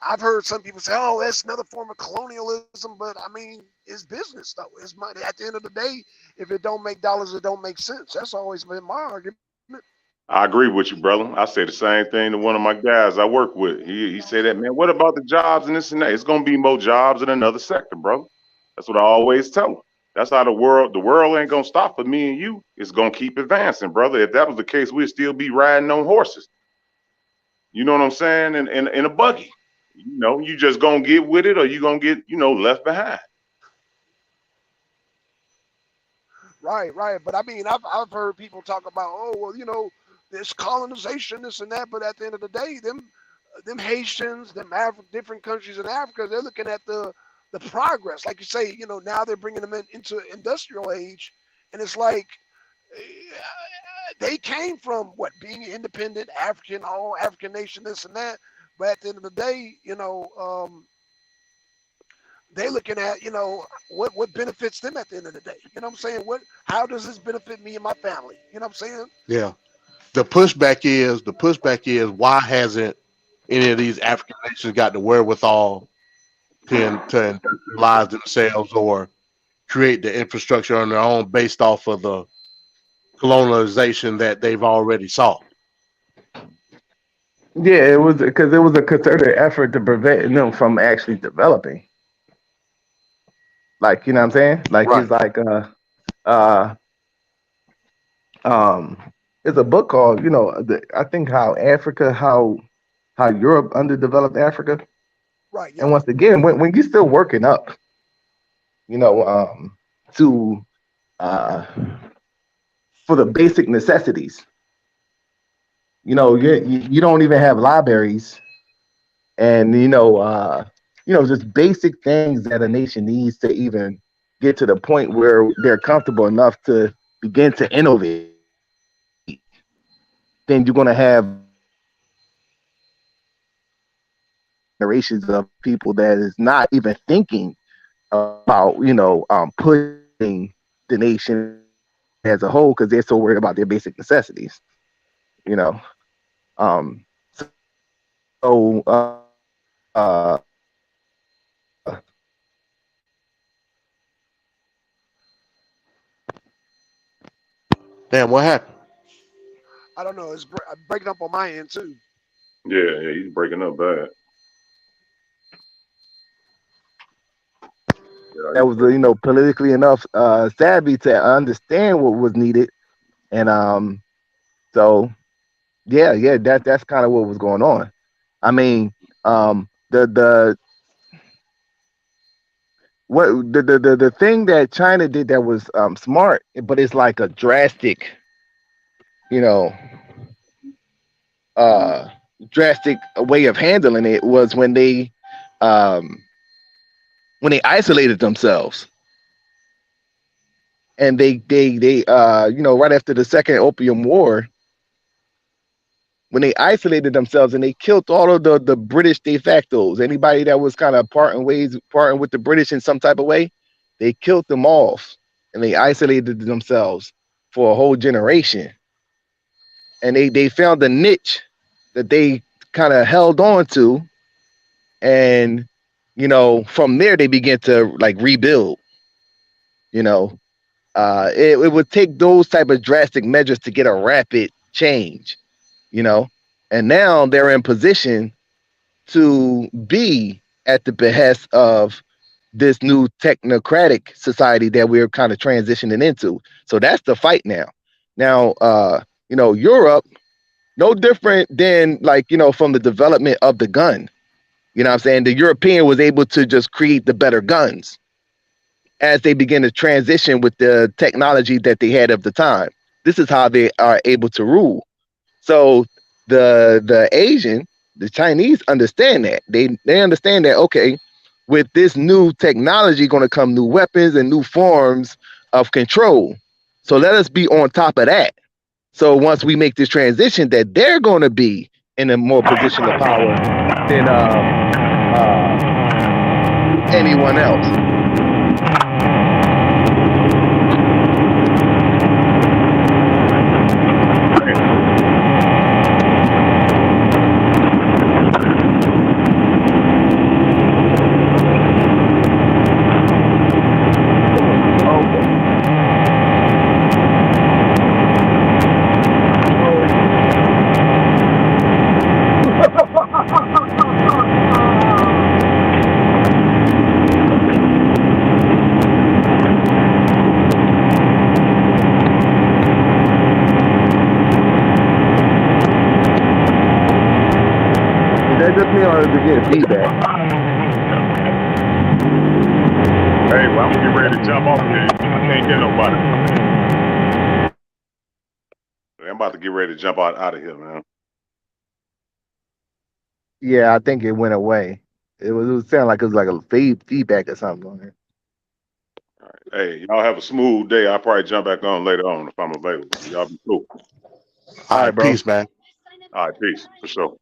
I've heard some people say, "Oh, that's another form of colonialism," but I mean, it's business though. It's money. At the end of the day, if it don't make dollars, it don't make sense. That's always been my argument. I agree with you, brother. I say the same thing to one of my guys I work with. He said that, man, what about the jobs and this and that? It's gonna be more jobs in another sector, brother. That's what I always tell him. That's how the world ain't gonna stop for me and you. It's gonna keep advancing, brother. If that was the case, we'd still be riding on horses. You know what I'm saying? In a buggy. You know, you just gonna get with it or you gonna get, left behind. Right, right. But I mean, I've heard people talk about, oh, well, this colonization, this and that. But at the end of the day, them Haitians, different countries in Africa, they're looking at the progress. Like you say, now they're bringing them into industrial age, and it's like they came from what being independent African, all African nation, this and that. But at the end of the day, they looking at what benefits them at the end of the day. You know what I'm saying? How does this benefit me and my family? You know what I'm saying? Yeah. The pushback is why hasn't any of these African nations got the wherewithal to industrialize themselves or create the infrastructure on their own based off of the colonization that they've already saw? Yeah, it was because it was a concerted effort to prevent them from actually developing. Like, you know what I'm saying? Like, Right. it's like uh um it's a book called, I think how Europe underdeveloped Africa. Right. And Yep. once again, when you're still working up, to uh for the basic necessities, you don't even have libraries, and just basic things that a nation needs to even get to the point where they're comfortable enough to begin to innovate. Then you're going to have generations of people that is not even thinking about pushing the nation as a whole because they're so worried about their basic necessities. you know um so uh Damn, what happened? I don't know. It's breaking up on my end too. Yeah, he's breaking up bad. Yeah, that he's was breaking up. politically enough savvy to understand what was needed. And so that's kind of what was going on. I mean, the what the thing that China did that was smart, but it's like a drastic, you know, uh, drastic way of handling it was um, when they isolated themselves, and they right after the Second Opium War, when they isolated themselves and they killed all of the British de factos, anybody that was kind of parting with the British in some type of way, they killed them off, and they isolated themselves for a whole generation. And they found a niche that they kind of held on to, and from there they began to like rebuild. It would take those type of drastic measures to get a rapid change. And now they're in position to be at the behest of this new technocratic society that we're kind of transitioning into. So that's the fight now. Now, Europe, no different than from the development of the gun. You know what I'm saying? The European was able to just create the better guns as they begin to transition with the technology that they had of the time. This is how they are able to rule. So the Asian, the Chinese understand that. They understand that, okay, with this new technology going to come new weapons and new forms of control. So let us be on top of that. So once we make this transition, that they're going to be in a more position of power than anyone else. feedback. Hey, well, I'm gonna get ready to jump off here. I can't hear nobody. I'm about to get ready to jump out of here, man. Yeah, I think it went away. It was sounding like it was like a feedback or something on it. All right. Hey, y'all have a smooth day. I'll probably jump back on later on if I'm available. Y'all be cool. All right, bro. peace, man. All right, peace for sure.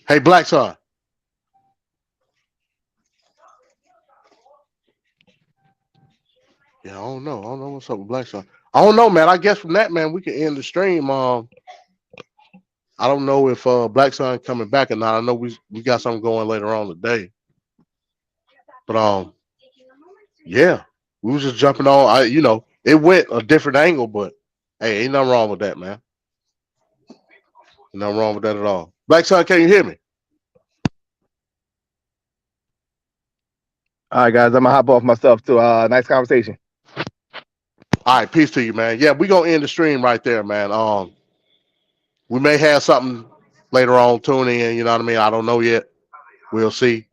Hey, Blackson. Yeah, I don't know. I don't know what's up with Blackson. I don't know, man. I guess from that, man, we can end the stream. I don't know if Black Sun coming back or not. I know we got something going later on today. But yeah, we was just jumping on. It went a different angle, but hey, ain't nothing wrong with that, man. Nothing wrong with that at all. Black Sun, can you hear me? All right, guys, I'm gonna hop off myself too. Nice conversation. All right, peace to you, man. Yeah, we gonna end the stream right there, man. We may have something later on. Tune in, you know what I mean? I don't know yet. We'll see.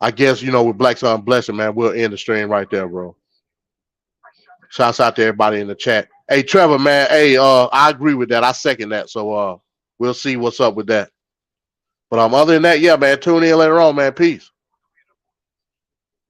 I guess, with Black Sun Blessing, man, we'll end the stream right there, bro. Shouts out to everybody in the chat. Hey, Trevor, man. Hey, I agree with that. I second that. So we'll see what's up with that. But other than that, yeah, man, tune in later on, man. Peace.